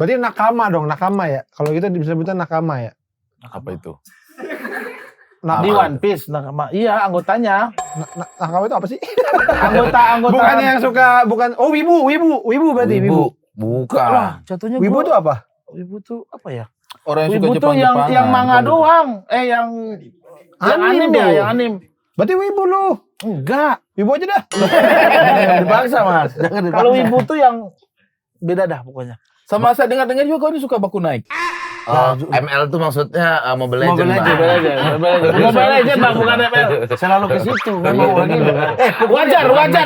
Berarti nakama dong, nakama ya. Kalau gitu disebutnya nakama ya. Apa itu? Di One Piece iya anggotanya. Nakama itu apa sih? Anggota Bukan yang suka, bukan. Oh, wibu berarti wibu. Bukan. Wah, jatuhnya Wibu gua- tuh apa? Wibu tuh apa ya? Orang yang Wibu suka tuh Jepang-Jepangan. yang manga doang. Yang Anim anim ya, tuh. yang anim. Berarti wibu lu. Enggak. Wibu aja dah. Jangan dipaksa, Mas. Jangan dipaksa. Kalau wibu tuh yang beda dah pokoknya. Sama saya dengar-dengar juga kau ini suka baku naik. Oh, ML tuh maksudnya Mobile Legends. Mobile Bang. Mobile Legends Bang, bukan ML. Selalu ke situ. Memang lagi. Wajar berarti.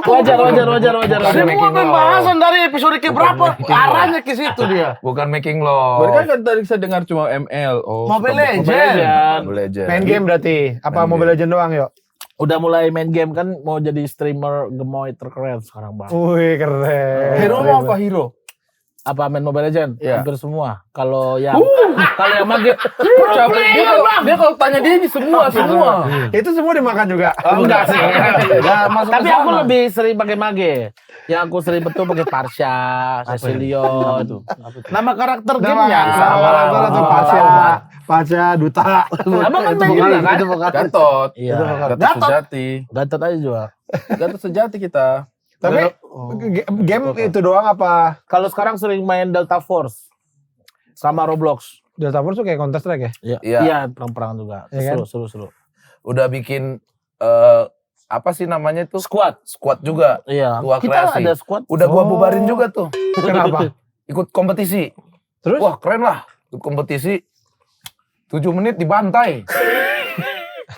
Wajar. Semua pembahasan dari episode ke berapa arahnya ke situ dia. Bukan making law. Mereka kan tadi saya dengar cuma ML. Oh, Mobile suka baku- Legends. Mobile Legends. Main game berarti. Apa Main Mobile Legends doang yuk? Udah mulai main game kan mau jadi streamer gemoy terkeren sekarang Bang. Wih keren. Hero mau apa hero? Apa main Mobile Legends? Iya. Hampir semua. Kalau yang mah dia Dia kalau tanya dia ini semua. Itu semua dimakan juga. enggak sih. Enggak masuk Tapi ke aku sana. lebih sering pakai mage. Yang aku sering betul pakai Parsha, Cecilion. Nama karakter Nama gamenya sama. sama tuh Pasha, Duta. Abang kan main juga kan? Itu bukan. Gatot. Iya. Gatot sejati. Gatot aja juga. Gatot sejati kita. Tapi game itu doang apa? Kalau sekarang sering main Delta Force sama Roblox. Delta Force tuh kayak Counter Strike ya? Iya, Iya. iya perang-perang juga. Iya kan? Seru. Udah bikin apa sih namanya itu? Squad. Squad juga. Iya. Tua Kita kreasi. ada squad. Udah gua bubarin juga tuh. Kenapa? Ikut kompetisi. Terus? Wah, keren lah. Ikut kompetisi 7 menit dibantai.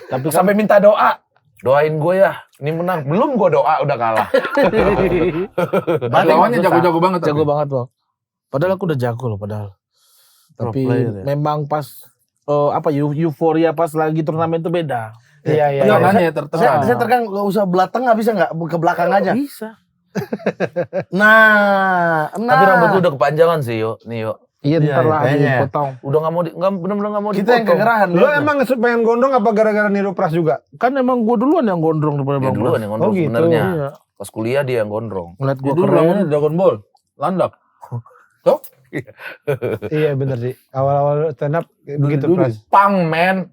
Tapi Sampai minta doa. Doain gue ya. Ini menang. Belum gue doa udah kalah. Lawannya jago-jago banget. Jago banget loh. Padahal aku udah jago loh padahal. Tapi player ya? memang pas euforia pas lagi turnamen itu beda. Iya. Tangannya tertekan. Saya terkadang nggak usah belakang nggak bisa nggak ke belakang aja. Bisa. Nah. Tapi rambut gue udah kepanjangan sih, yo. Nih, yo. Iya, Iya, ntar lah kayaknya. dipotong. Udah nggak mau bener-bener nggak mau Kita yang dipotong. kegerahan. Lo emang pengen gondrong apa gara-gara niru Pras juga? Kan emang gue duluan yang gondrong daripada Ya Bang duluan Bras. yang gondrong Oh, gitu. sebenarnya. Iya. Pas kuliah dia yang gondrong. Ngeliat gue Dulu keren. namanya Dragon Ball. Landak. Tuh, Iya bener sih. Awal-awal stand up begitu Dulu. Pras. Pang men.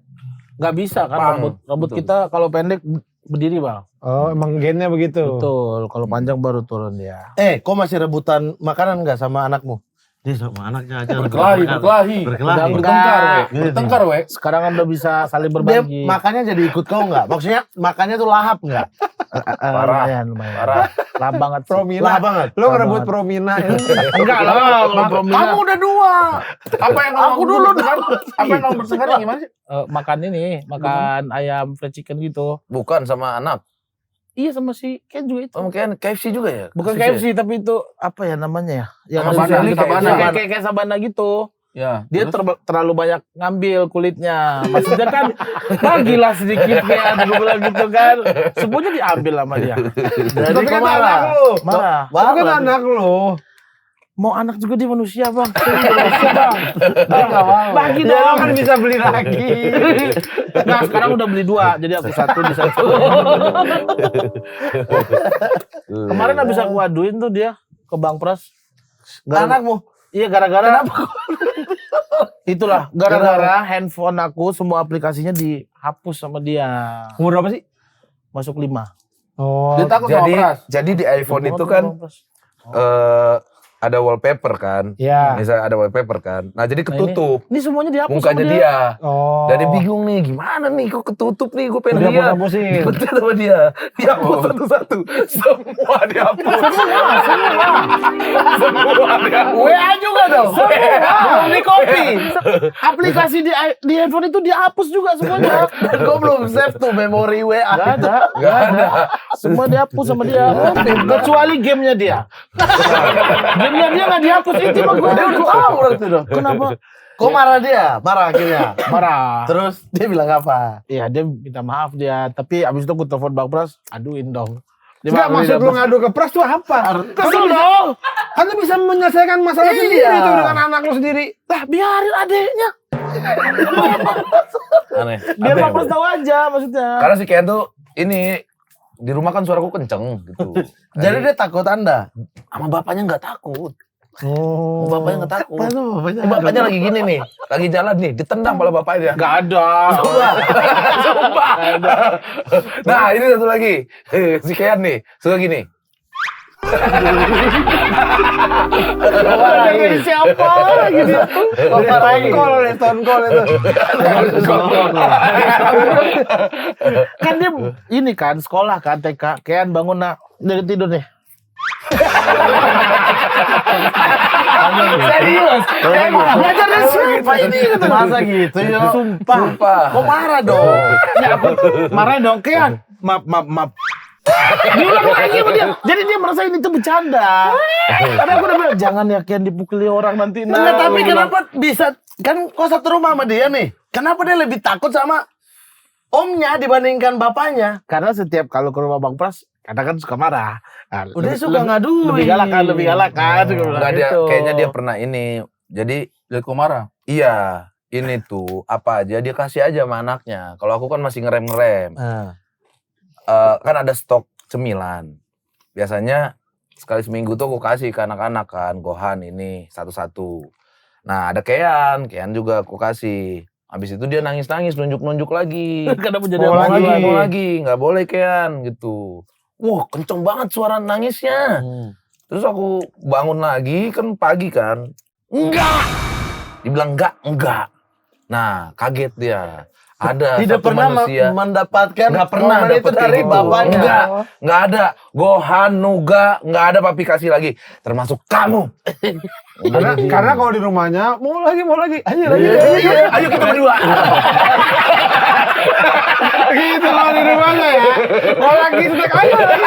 Nggak bisa kan Pang. rambut Betul. kita kalau pendek berdiri bang. Oh emang gennya begitu. Betul. Kalau panjang baru turun dia. Kok masih rebutan makanan nggak sama anakmu? Dia sama anaknya aja. Berkelahi. Berkelahi. Bertengkar, we. Gitu. Bertengkar, we. Sekarang kan udah bisa saling Dia berbagi. makannya jadi ikut kau nggak? Maksudnya makannya tuh lahap nggak? Lumayan. Parah. Lah banget sih. Promina. Lahap banget. Lo ngerebut Promina ya. Enggak lah kalau Promina. Kamu udah 2. Apa yang Aku dulu Apa yang kamu bertengkar gimana sih? Makan ini, makan ayam fried chicken gitu. Bukan sama anak. Iya sama si Ken juga itu. Mungkin KFC juga ya? Bukan Kasus KFC tapi itu apa ya namanya ya? Yang Sabana, ada- Sabana. kayak Sabana gitu. Ya. Dia terus? terlalu banyak ngambil kulitnya. Maksudnya kan bagilah sedikit kayak gue bilang gitu kan. Semuanya diambil sama dia. Jadi Tapi kau kan marah. anak lo. Marah. Tapi kan anak lo. Mau anak juga dia manusia bang. Dia manusia bang. Bagi Ya lo dong. kan bisa beli lagi. Nah sekarang udah beli 2. Jadi aku 1 di 1. Kemarin habis aku aduin tuh dia ke Bang Pras. Anakmu. Iya gara-gara itulah gara-gara handphone aku semua aplikasinya dihapus sama dia. Umur berapa sih? Masuk 5. Oh. Dia takut sama Pras. Jadi di iPhone itu kan ada wallpaper kan. Ya. Misalnya ada wallpaper kan. Nah jadi ketutup Ini semuanya dihapus mukanya sama dia. Oh. Jadi bingung nih gimana nih kok ketutup nih gue pengen Udah lihat. pusing-pusing. Dipencet sama dia. Dihapus satu-satu. Semua dihapus. Semua dihapus. WA juga dong. Belum di copy. Aplikasi di handphone itu dihapus juga semuanya. Dan gue belum save tuh memori WA. Gak ada. Semua dihapus sama dia. Kecuali gamenya dia. Gamenya dia nggak dihapus itu mah gue. Dia udah tahu berarti dong. Kenapa? Kok marah dia? Marah akhirnya. Marah. Terus dia bilang apa? Iya dia minta maaf dia. Tapi abis itu aku telepon Bang Pras. Aduin dong. Dia Enggak maafin maksud dia, lu Pras. ngadu ke Pras tuh apa? Kesel dong. Kan lu bisa menyelesaikan masalah Iya. sendiri tuh dengan anak lu sendiri. Lah biarin adeknya. Aneh. Biar Aneh. Bang Pras tahu aja maksudnya. Karena si Ken tuh ini di rumah kan suaraku kenceng gitu. Jadi dia takut Anda. sama bapaknya nggak takut. Oh. Bapaknya nggak takut. Apa tuh bapaknya? Ini bapaknya lagi gini nih, lagi jalan nih, ditendang kepala bapaknya. Gak ada. Sumpah. Nah ini satu lagi, si Kean nih, suka gini. Dari siapa gitu. Stone Cold itu. Kan dia ini kan sekolah kan TK. Kean bangun nak dari tidur nih. Serius? Belajar dari siapa ini? Masa gitu ya? Sumpah. Kok marah dong? Ya aku marah dong Kean. Maaf. Diulang lagi sama dia. Jadi dia merasa ini tuh bercanda. Tapi aku udah bilang jangan ya Kean dipukuli orang nanti. Enggak, tapi Gua bilang. kenapa bisa? Kan kok satu rumah sama dia nih. Kenapa dia lebih takut sama omnya dibandingkan bapaknya? Karena setiap kalau ke rumah Bang Pras kadang kan suka marah. Nah, Udah suka ngaduin. Lebih galak kan. Gua bilang Enggak dia, gitu. kayaknya dia pernah ini. Jadi Dia marah. iya, ini tuh apa aja dia kasih aja sama anaknya. Kalau aku kan masih ngerem-ngerem. Kan ada stok cemilan. Biasanya sekali seminggu tuh aku kasih ke anak-anak kan, gohan ini satu-satu. Nah ada Kean juga aku kasih. Habis itu dia nangis-nangis, nunjuk-nunjuk lagi. Kadang menjadi Mau apa lagi. Mau lagi, nggak boleh Kean gitu. Wah kenceng banget suara nangisnya. Terus aku bangun lagi, kan pagi kan. Enggak! Dibilang enggak. Nah kaget dia. Ada Tidak satu pernah manusia. mendapatkan Nggak pernah momen itu dapet dari kayak gitu. bapaknya. Nggak ada. Gohan, Nuga, nggak ada papi kasih lagi. Termasuk kamu. Karena kalau di rumahnya mau lagi. Ayo lagi. Ayo kita berdua. Gitu kalau di rumahnya ya. Mau lagi snack ayo lagi.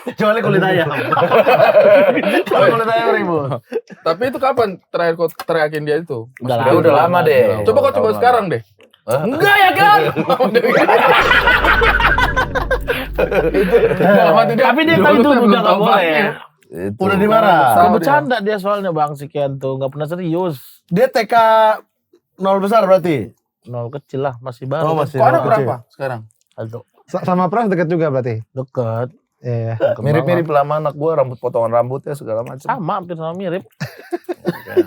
Kecuali kulit ayam. Kalau kulit ayam ribut. Tapi itu kapan terakhir kau teriakin dia itu? Udah lama deh. Coba kau coba sekarang deh. Enggak ya kan? Tapi dia tahu itu udah gak boleh. Udah dimarah. Gak bercanda dia soalnya Bang si Kean tuh. Gak pernah serius. Dia TK 0 besar berarti? Nol kecil lah. Masih baru. Oh, masih Kau anak kecil. berapa sekarang? Satu. Sama Pras dekat juga berarti. Deket. Iya. Mirip-mirip lah sama anak gua, rambut potongan rambutnya segala macam. Sama, hampir sama mirip.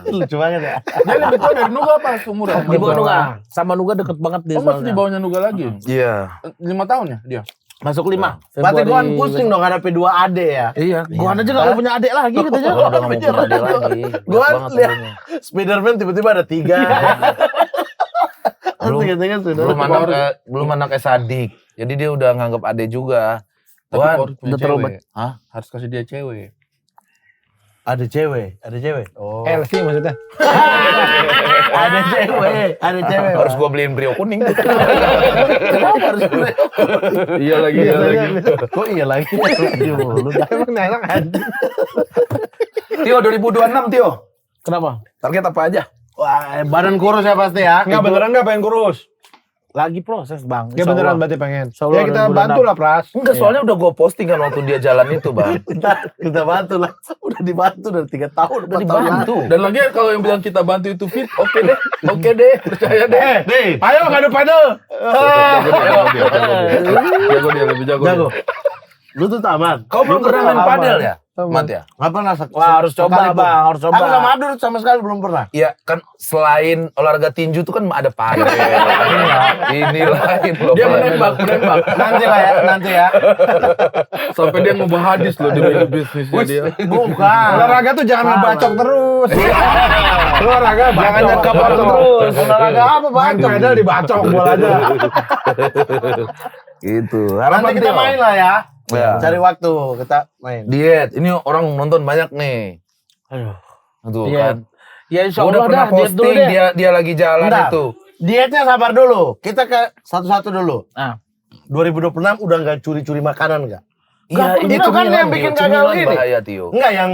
Lucu banget ya. Dia lebih tua dari Nuga apa umurnya? Di bawah Nuga. Sama Nuga deket banget dia. Oh, masih di soalnya. bawahnya Nuga lagi? Iya. 5 tahun ya dia? Masuk 5. Berarti gua pusing dong hadapi 2 ade ya. Iya, gua aja gak mau punya adik lagi katanya. Gua udah gak mau punya adik lagi. Gua Berat banget lihat adiknya. Spiderman tiba-tiba ada 3. Belum anaknya Sadik. Jadi dia udah nganggap adik juga. Tapi Tuan, harus punya udah terlalu cewek. Hah? Harus kasih dia cewek. Ada cewek. Oh. LC maksudnya. Ada cewek. harus gua beliin brio kuning. Kenapa harus Iya lagi. Kok iya lagi? Emang enak anjing. Tio 2026 Tio. Kenapa? Target apa aja? Wah, badan kurus ya pasti ya. Enggak beneran enggak pengen kurus. Lagi proses, Bang. Ya Insya beneran Allah. berarti pengen. Insya Allah Ya kita 2026. bantu lah Pras. Enggak, soalnya udah gua posting kan waktu dia jalan itu, Bang. Kita bantu lah. Udah dibantu dari 3 tahun. Udah dibantu. Dan lagi kalau yang bilang kita bantu itu fit, oke deh, percaya deh. Nih, Ayo ngadu-padu. Jago dia lebih jago. jago. Lu tuh taman. Kau belum pernah main padel ya? Mat ya? Nggak pernah Wah, harus coba, sekalipun. Bang. Harus coba. Aku sama Abdur sama sekali belum pernah. Iya, kan selain olahraga tinju tuh kan ada padel. Ini lain loh. Dia Bang. menembak. Nanti lah ya, nanti ya. Sampai dia ngubah hadis loh demi bisnisnya dia. Bukan. Olahraga tuh jangan ngebacok terus. Olahraga jangan nyekap terus. Olahraga apa Main bacok? pedal dibacok bolanya. Gitu. Nanti kita main lah ya. Ya. Cari waktu kita main. Diet. Ini orang nonton banyak nih. Aduh. Tuh Diet. kan. Ya insya Gua udah Allah pernah dah, diet dulu posting deh. dia lagi jalan Bentar. itu. Dietnya sabar dulu. Kita ke satu-satu dulu. Nah. 2026 udah nggak curi-curi makanan nggak? Iya, Itu kan yang bikin gagal ini. bahaya, Tio. Enggak yang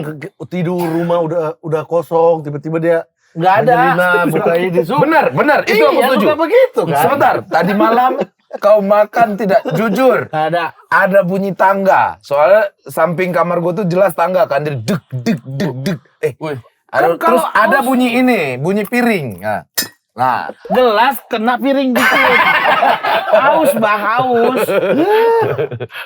tidur rumah udah kosong tiba-tiba dia Nggak ada. Angelina buka ini. Benar, itu aku Iya, setuju. suka begitu kan. Sebentar, tadi malam kau makan tidak jujur. Nggak ada. Ada bunyi tangga. Soalnya samping kamar gue tuh jelas tangga kan. Dia deg. Wih, Ada, Kan kalau terus ada haus- bunyi ini, bunyi piring. Nah, Gelas kena piring dikit. Haus, Bang, haus.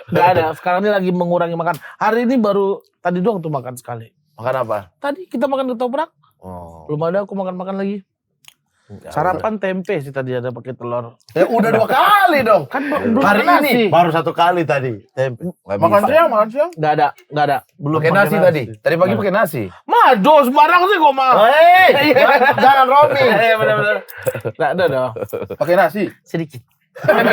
Nggak ada. Sekarang ini lagi mengurangi makan. Hari ini baru tadi doang tuh makan sekali. makan apa? Tadi kita makan ketoprak. Oh. Belum ada aku makan lagi. Sarapan tempe sih tadi ada pakai telur. Ya udah 2 kali dong. Kan belum Hari makan ini nasi. baru 1 kali tadi. Tempe. makan siang. Nggak ada. Belum Pakai nasi tadi. Tadi pagi pakai nasi. Mado sembarang sih kok mah. Hei, jangan Romi. Iya benar-benar. Nggak ada dong. Pakai nasi. Sedikit. Tapi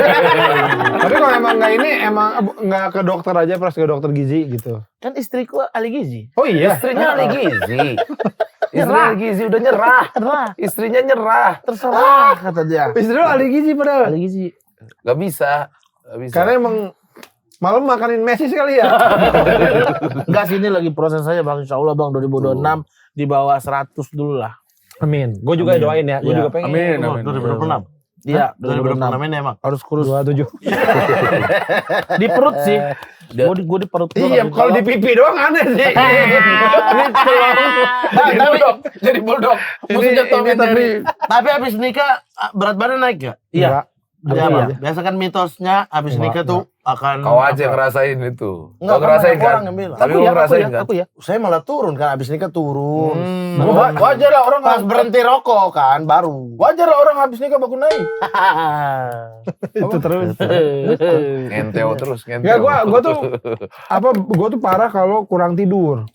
kalau emang nggak ini emang nggak ke dokter aja Pras, ke dokter gizi gitu. Kan istriku ahli gizi. Oh iya. Istrinya ahli gizi. Istri Nyerah. ahli gizi udah nyerah. Terserah. Istrinya nyerah. Terserah kata dia. Istri lu ahli gizi padahal. Ahli gizi. Gak bisa. Karena emang malam makanin Messi sekali ya. Enggak sih ini lagi proses saya Bang. Insya Allah Bang 2026 di bawah 100 dulu lah. Amin. Gue juga doain ya. Gue Iya. juga pengen. Amin. 2026. Iya, 2026 2026. ini emang. Harus kurus. 27. Di perut sih. Gue di perut gua Iya, nggak kalau di ditolong. pipi doang aneh sih. Jadi bulldog. Musuhnya Tom and Jerry. Tapi habis nikah berat badan naik gak? Iya. Iya, Iya. Bang. Biasa kan mitosnya habis nikah tuh akan Kau aja yang ngerasain itu. Enggak, Kau ngerasain banyak kan? orang yang bilang. Tapi kau ngerasain kan? Aku ya. Saya malah turun kan habis nikah turun. Wajar lah orang Pas berhenti rokok kan baru. Wajar lah orang habis nikah baku naik. Itu terus. Ngenteo terus, ngenteo. Enggak, gua tuh gua tuh parah kalau kurang tidur.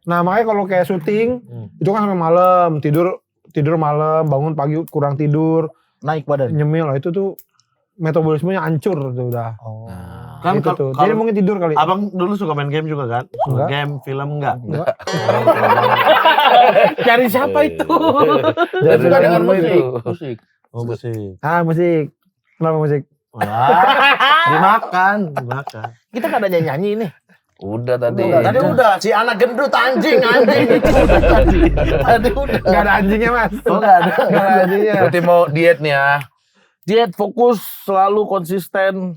Makanya kalau kayak syuting itu kan sampai malam, tidur malam, bangun pagi kurang tidur, Naik badan. nyemil lah itu tuh metabolismenya hancur tuh udah. Kan Itu tuh. kalau Jadi mungkin tidur kali. Abang dulu suka main game juga kan? Enggak. Game, film enggak? Cari siapa itu? Dari Suka dengar dulu musik. itu. Musik. Oh, musik. Musik. Kenapa musik? Wah, dimakan. Kita nggak ada nyanyi ini. Udah tadi. Tadi udah si anak gendut anjing itu udah tadi. Tadi udah. Enggak ada anjingnya, Mas. Oh, enggak ada. Enggak ada anjingnya. Berarti mau diet nih ya. Diet fokus selalu konsisten.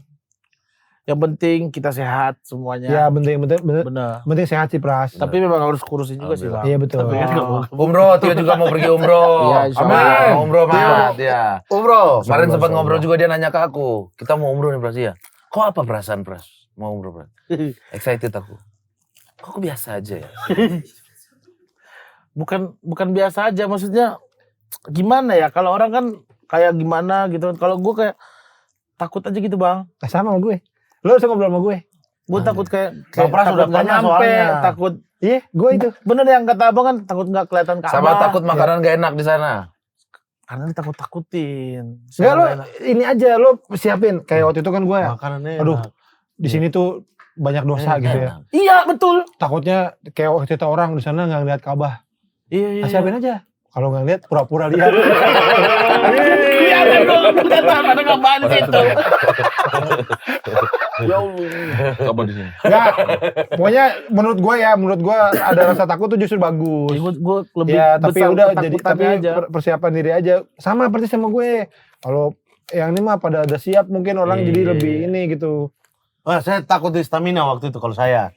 Yang penting kita sehat semuanya. Ya, penting Benar. sehat sih, Pras. Tapi memang harus kurusin juga sih Bang. Iya betul. Umroh, Tio juga mau pergi umroh. Iya, insya Amin. Allah. Umroh Mat, ya. Umroh. Kemarin sempat ngobrol juga dia nanya ke aku. Kita mau umroh nih Pras ya. Kok apa perasaan Pras? mau umroh berat. Excited aku. Kok biasa aja ya? Bukan biasa aja, maksudnya gimana ya? Kalau orang kan kayak gimana gitu. Kalau gue kayak takut aja gitu bang. Sama gue. Lo harus ngobrol sama gue. Gue takut kayak Bang Pras takut udah nggak pernah nyampe, soalnya. takut. Iya, gue itu. Bener yang kata abang kan takut nggak kelihatan Ka'bah. Sama takut makanan gak enak di sana. Karena takut-takutin. Enggak, lo ini aja, lo siapin. Kayak waktu itu kan gue, Makanannya aduh, enak. di sini tuh banyak dosa gitu ya. Iya betul. Takutnya kayak waktu itu orang di sana nggak ngeliat Ka'bah. Iya. Ah, siapin aja. Kalau nggak lihat, pura-pura lihat. Iya ada ngapain di situ. Coba di sini. Enggak, pokoknya menurut gue ada rasa takut tuh justru bagus. Gue lebih Ya, tapi besar udah jadi ketakutannya tapi aja. persiapan diri aja. Sama persis sama gue. Kalau yang ini mah pada udah siap mungkin orang jadi lebih ini gitu. Wah, saya takut di stamina waktu itu kalau saya.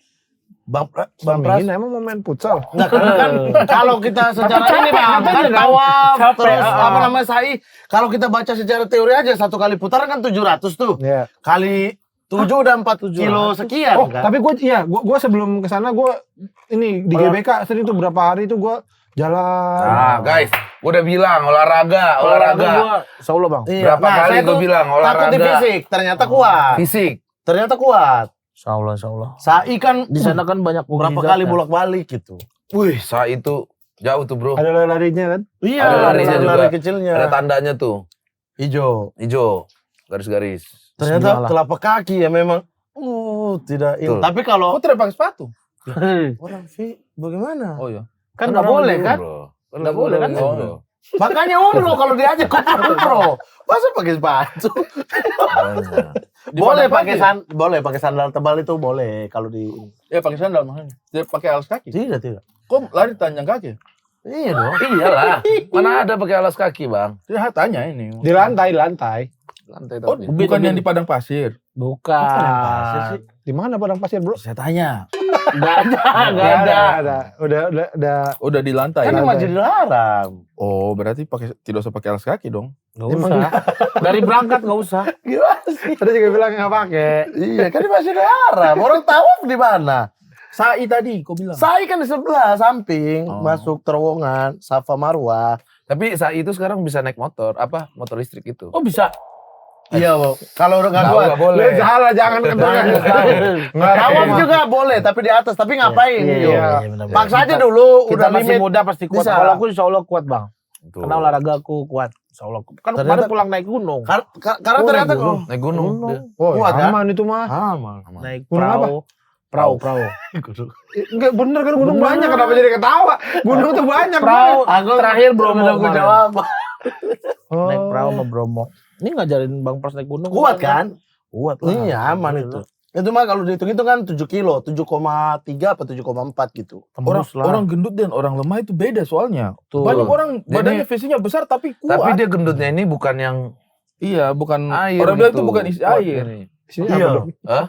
Bang Pras, Ini emang mau main futsal. enggak karena kan kalau kita secara ini Bang, kan tawaf terus apa namanya sa'i. Kalau kita baca secara teori aja satu kali putaran kan 700 tuh. Iya. Kali 7 udah 4 kilo sekian Oh, kan. tapi gue sebelum kesana gue ini di GBK sering tuh berapa hari tuh gue jalan. Nah guys, gue udah bilang olahraga. Gua, insya Allah bang. Iya, Berapa kali saya gua tuh bilang, takut di olahraga. fisik, ternyata kuat. Fisik. Ternyata kuat. Insya Allah. Sa'i kan Di sana kan banyak berapa mukjizat, kali ya. bolak-balik gitu. Wih, saat itu jauh tuh bro. Ada larinya kan? Iya, Ada larinya juga. lari kecilnya. Ada tandanya tuh, Hijau. hijau, garis-garis. Ternyata Bismillah. telapak kaki ya memang. Tidak ini. Betul. Tapi kalau Kok tidak pakai sepatu? orang bagaimana? Oh iya. Kan nggak boleh kan? Nggak boleh kan? Oh. Makanya umroh kalau diajak ke umroh. Masa pakai sepatu? boleh pakai sandal tebal itu boleh kalau di Ya pakai sandal makanya. Dia pakai alas kaki. tidak. Kok lari telanjang kaki? Iya dong. Iyalah, mana ada pakai alas kaki bang? Dia tanya ini. Di lantai. Lantai Oh, tapi. bukan yang di padang pasir. Bukan. Di mana padang pasir, Bro? Saya tanya. Nggak ada. Udah. Udah di lantai. Kan masih dilarang. Oh, berarti tidak usah pakai alas kaki dong. Nggak usah. Dari berangkat nggak usah. Gimana sih? Tadi juga bilang nggak pakai. Iya, kan masih dilarang. Orang tawaf di mana? Sa'i tadi kau bilang. Sa'i kan di sebelah samping, Oh. masuk terowongan, Safa Marwah. Tapi saat itu sekarang bisa naik motor, motor listrik itu. Oh bisa. Iya, Bo. Kalau udah nggak Nggak, kuat. nggak boleh. Lu salah, jangan kentongan. Nggak Tawaf juga boleh, tapi di atas. Tapi ngapain? Iya. benar-benar. Paksa aja dulu, Kita udah masih limit. muda pasti kuat. Bisa. Kalau aku insya Allah kuat bang. Tuh. Karena olahraga aku kuat. Insya Allah. Kan Ternyata- kemarin pulang naik gunung. Karena ternyata Naik gunung. Oh, Kuat, kan? aman itu mah. aman. Naik Gunung apa? perahu. Enggak bener kan gunung banyak, kenapa jadi ketawa? Gunung tuh banyak. Perahu. Aku Terakhir Bromo menunggu kemarin. jawaban. Oh. Naik perahu sama Bromo. Ini ngajarin Bang Pras naik gunung. Kuat kan? Kuat lah. Iya, aman itu. Itu mah kalau dihitung-hitung kan 7 kilo, 7,3 apa 7,4 gitu. Tembus lah. Orang gendut dan orang lemah itu beda soalnya. Tuh. Banyak orang Jadi- badannya fisiknya besar tapi kuat. Tapi dia gendutnya ini bukan yang Iya, bukan air. orang bilang gitu. itu bukan isi Kuat air. ini. Sini Iya. apa dong? Hah?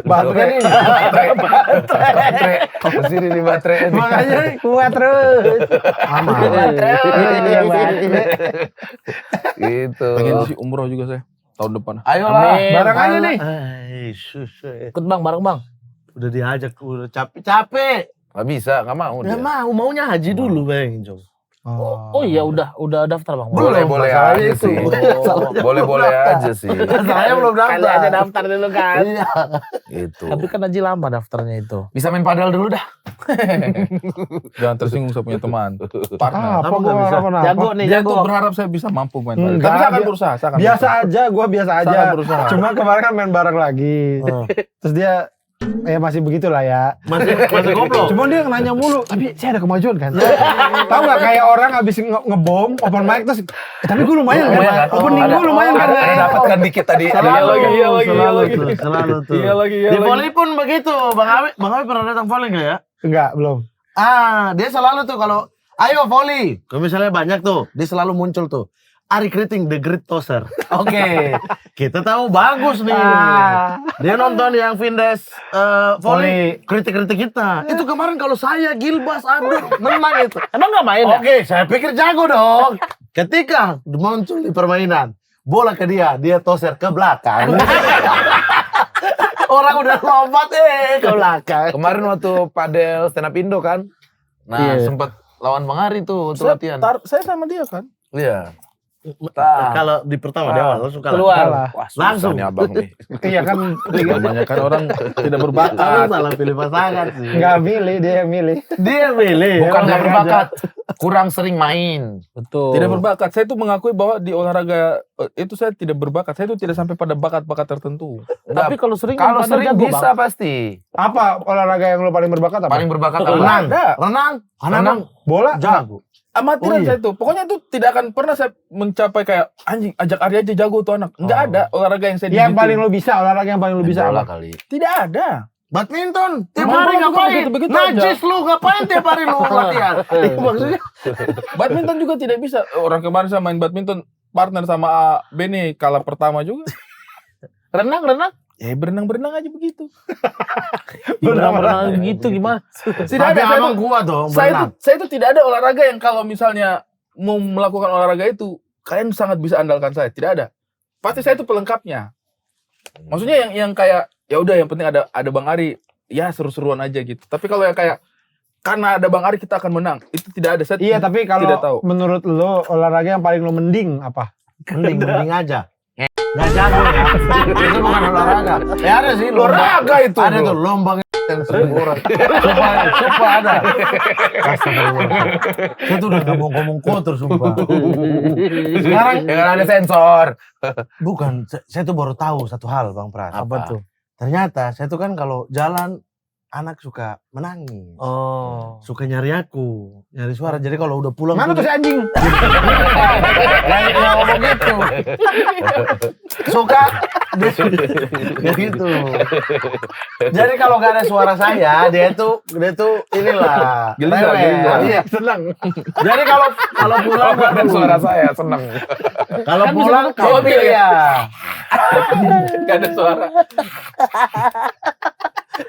Baterai ini. Baterai. Di sini di baterai ini. Makanya kuat terus. Aman. Gitu. Pengen sih umroh juga saya tahun depan. Ayolah. Amin. Bareng aja nih. Ikut Bang, bareng Bang. Udah diajak, udah capek. Gak bisa, gak mau Ya dia. maunya haji dulu, Bang. Jom. Oh iya udah daftar Bang. Boleh-boleh masalahnya aja itu. sih. Boleh-boleh aja sih. Saya belum daftar. Kali aja daftar dulu kan. Iya. Gitu. Tapi kan Haji lama daftarnya itu. Bisa main padel dulu dah. Jangan tersinggung saya punya teman. Partner. Apa Apa nggak gua bisa? harapan apa? Jago nih, Dia jago. tuh berharap saya bisa mampu main padel. Enggak, Tapi saya akan dia- berusaha. Saya akan Biasa berusaha. aja, gua biasa aja. Sangat berusaha. Cuma kemarin kan main bareng lagi. Terus dia masih begitulah ya. Masih goblok. Cuma dia nanya mulu, tapi saya ada kemajuan kan. Tahu nggak kayak orang habis ngebom open mic terus, tapi gue lumayan kan. Lumayan kan? Opening gue lumayan kan. Ada dapatkan dikit tadi. Iya lagi, iya lagi, iya lagi. Selalu tuh. Iya lagi, iya Di lagi. volley pun begitu. Bang Awi pernah datang volley nggak ya? Enggak, belum. Dia selalu tuh kalau ayo volley. Kalau misalnya banyak tuh, dia selalu muncul tuh. Ari Kriting, The Great Tosser. Oke, kita tahu bagus nih. Dia nonton yang Vindes volley, kritik-kritik kita. Itu kemarin kalau saya Gilbas, aduh, menang itu. Emang nggak main ya? Oke, saya pikir jago dong. Ketika muncul di permainan, bola ke dia tosser ke belakang. Orang udah lompat ke belakang. Kemarin waktu padel stand up Indo kan. Nah, Iya. sempet lawan Bang Ari tuh untuk latihan. Saya sama dia kan. Iya. Kalau di pertama di awal langsung kalah. Keluar. Wah, Langsung. nih abang nih. Iya kan, Kebanyakan orang tidak Abang berbakat. salah pilih pasangan sih. nggak milih, dia yang milih. Dia milih. Bukan emang nggak sengaja. berbakat, kurang sering main. Betul. Tidak berbakat. Saya tuh mengakui bahwa di olahraga itu saya tidak berbakat. Saya tuh tidak sampai pada bakat-bakat tertentu. Tapi kalau sering Kalau padel sering jago, bisa Bang. pasti. Apa olahraga yang lo paling berbakat apa? Paling berbakat apa? Renang. Ada. Renang. Renang. Bola? Jago. Amatiran Oh, iya. saya tuh. Pokoknya itu tidak akan pernah saya mencapai kayak anjing ajak Arya aja jago tuh anak. Enggak ada olahraga yang saya Yang digituin. paling lo bisa, olahraga yang paling lo bisa Bola apa? kali. Tidak ada. Badminton. Tiap Main hari bola juga ngapain? begitu-begitu Najis lu ngapain tiap hari lu latihan? Maksudnya Badminton juga tidak bisa. Orang kemarin saya main badminton partner sama Beni kalah pertama juga. Renang. Ya berenang-berenang aja begitu. Berenang gitu gimana? Tidak tapi ada. abang gua dong berenang. Saya itu tidak ada olahraga yang kalau misalnya mau melakukan olahraga itu kalian sangat bisa andalkan saya. Tidak ada. Pasti saya itu pelengkapnya. Maksudnya yang kayak ya udah yang penting ada Bang Ari, ya seru-seruan aja gitu. Tapi kalau yang kayak karena ada Bang Ari kita akan menang, itu tidak ada. Saya Iya, tapi tidak tahu. kalau menurut lo olahraga yang paling lo mending apa? Mending aja. Nggak jago ya. Itu bukan olahraga. Ya ada sih Olahraga itu, Ada bro. tuh lomba yang 1000 orang. Sumpah ada. Astagfirullah. Saya tuh udah ngomong kotor sumpah. Sekarang Dengan ada sensor. bukan. Saya tuh baru tahu satu hal Bang Pras. Apa tuh? Ternyata saya tuh kan kalau jalan anak suka menangis. Oh. Suka nyari aku, nyari suara. Jadi kalau udah pulang Mana tuh si anjing? Jangan ngomong gitu. Suka ya gitu. Jadi kalau gak ada suara saya, dia tuh inilah. Gelisah, rewel. gelisah. Iya. Senang. Jadi kalau pulang Dan suara saya seneng. kalau Kan pulang bisa pakai mobil ya. Gak ada suara.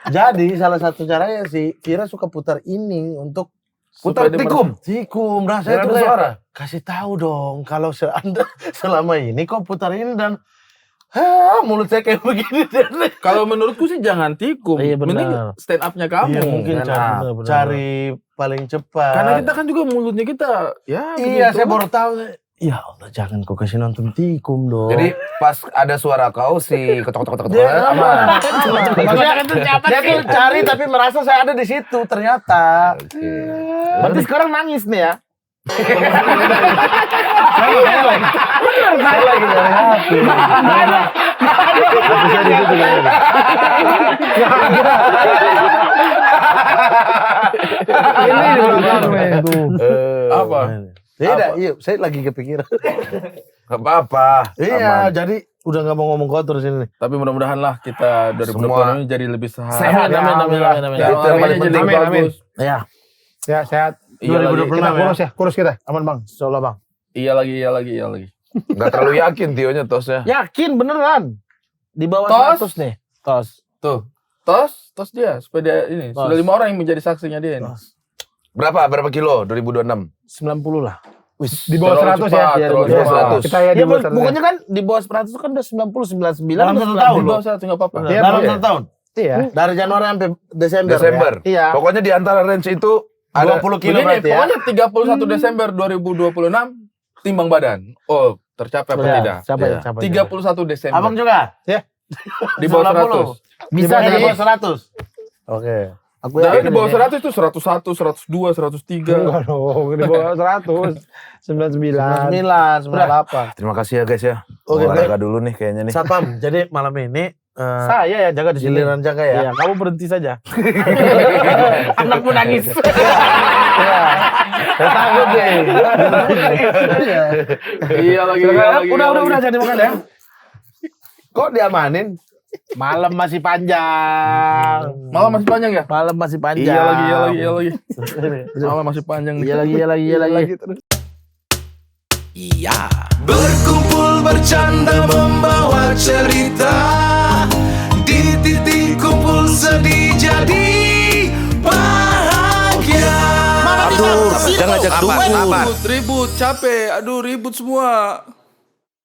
Jadi salah satu caranya sih Kira suka putar ini untuk Putar Supaya dia tikum. tikum. Nah saya Biar tuh ada kayak, suara. kasih tahu dong kalau Anda selama ini kok putar ini dan mulut saya kayak begini. Kalau menurutku sih jangan tikung. Iya, benar. Mending stand up-nya kamu. Iya, mungkin Karena- benar. cari paling cepat. Karena kita kan juga mulutnya kita ya Iya, begitu. saya baru tahu. Ya Allah, jangan kau kasih nonton tikum dong. Jadi pas ada suara kau si ketok-ketok dia aman. Maksudnya, dia tuh cari tapi merasa saya ada di situ ternyata. Berarti sekarang nangis nih ya? Saya lagi nyari HP. Tapi saya di situ lagi. Ini di belakang itu. Apa? Tidak, iya, saya lagi kepikiran. Gak apa-apa. Iya, jadi udah nggak mau ngomong kotor sini. Tapi mudah-mudahan lah kita dari Semua ini jadi lebih sehat. sehat. Amin. Ya, Itu yang paling olahraganya jadi penting. Amin. bagus. Ya, Ya, sehat. Iya lagi. 2026 Kita kurus ya, kurus kita. aman bang, insyaallah bang. Iya lagi. Gak terlalu yakin Tionya tosnya. Yakin beneran? Di bawah Tos. 100 nih. Tos. Tuh. Tos dia supaya dia ini. Tos. Sudah 5 orang yang menjadi saksinya dia ini. Berapa kilo 2026? 90 lah. Di bawah Terlalu 100 ya. cepat, Iya, terlalu di bawah cepat. 100. Kita ya di Ya, bawah 100. pokoknya kan di bawah 100 kan udah 90, 99. Dalam udah 1 90. tahun Di loh. bawah 100 nggak apa-apa. Iya, Dalam iya. 1 tahun. Iya. Dari Januari sampai Desember. Desember. Iya. Pokoknya di antara range itu Ya? ada 20 kilo Begini, berarti ya. pokoknya 31 Desember 2026 timbang badan. Oh, tercapai apa Udah, tidak? Capai, Iya. capai. 31 Desember. Abang juga? di bawah 90. 100. Bisa di jadi. bawah 100. Oke. Aku Nah, yakin di bawah ini. 100 itu 101, 102, 103. Enggak dong, di bawah 100. 99. 99, 98. Terima kasih ya guys ya. Oke, Olahraga dulu nih kayaknya nih. Satpam, jadi malam ini Saya ya jaga di sini. giliran jaga ya. Iya, kamu berhenti saja. Anakmu nangis. Saya takut deh. Iya lagi. Udah jadi makan ya. Kok diamanin? Malam masih panjang. Malam masih panjang ya? Malam masih panjang. Iya lagi. Malam masih panjang nih. Iya lagi. Berkumpul bercanda membawa cerita, di titik kumpul sedih jadi bahagia. Aduh, jangan ngajak dukun. Ribut, capek. Aduh, ribut semua.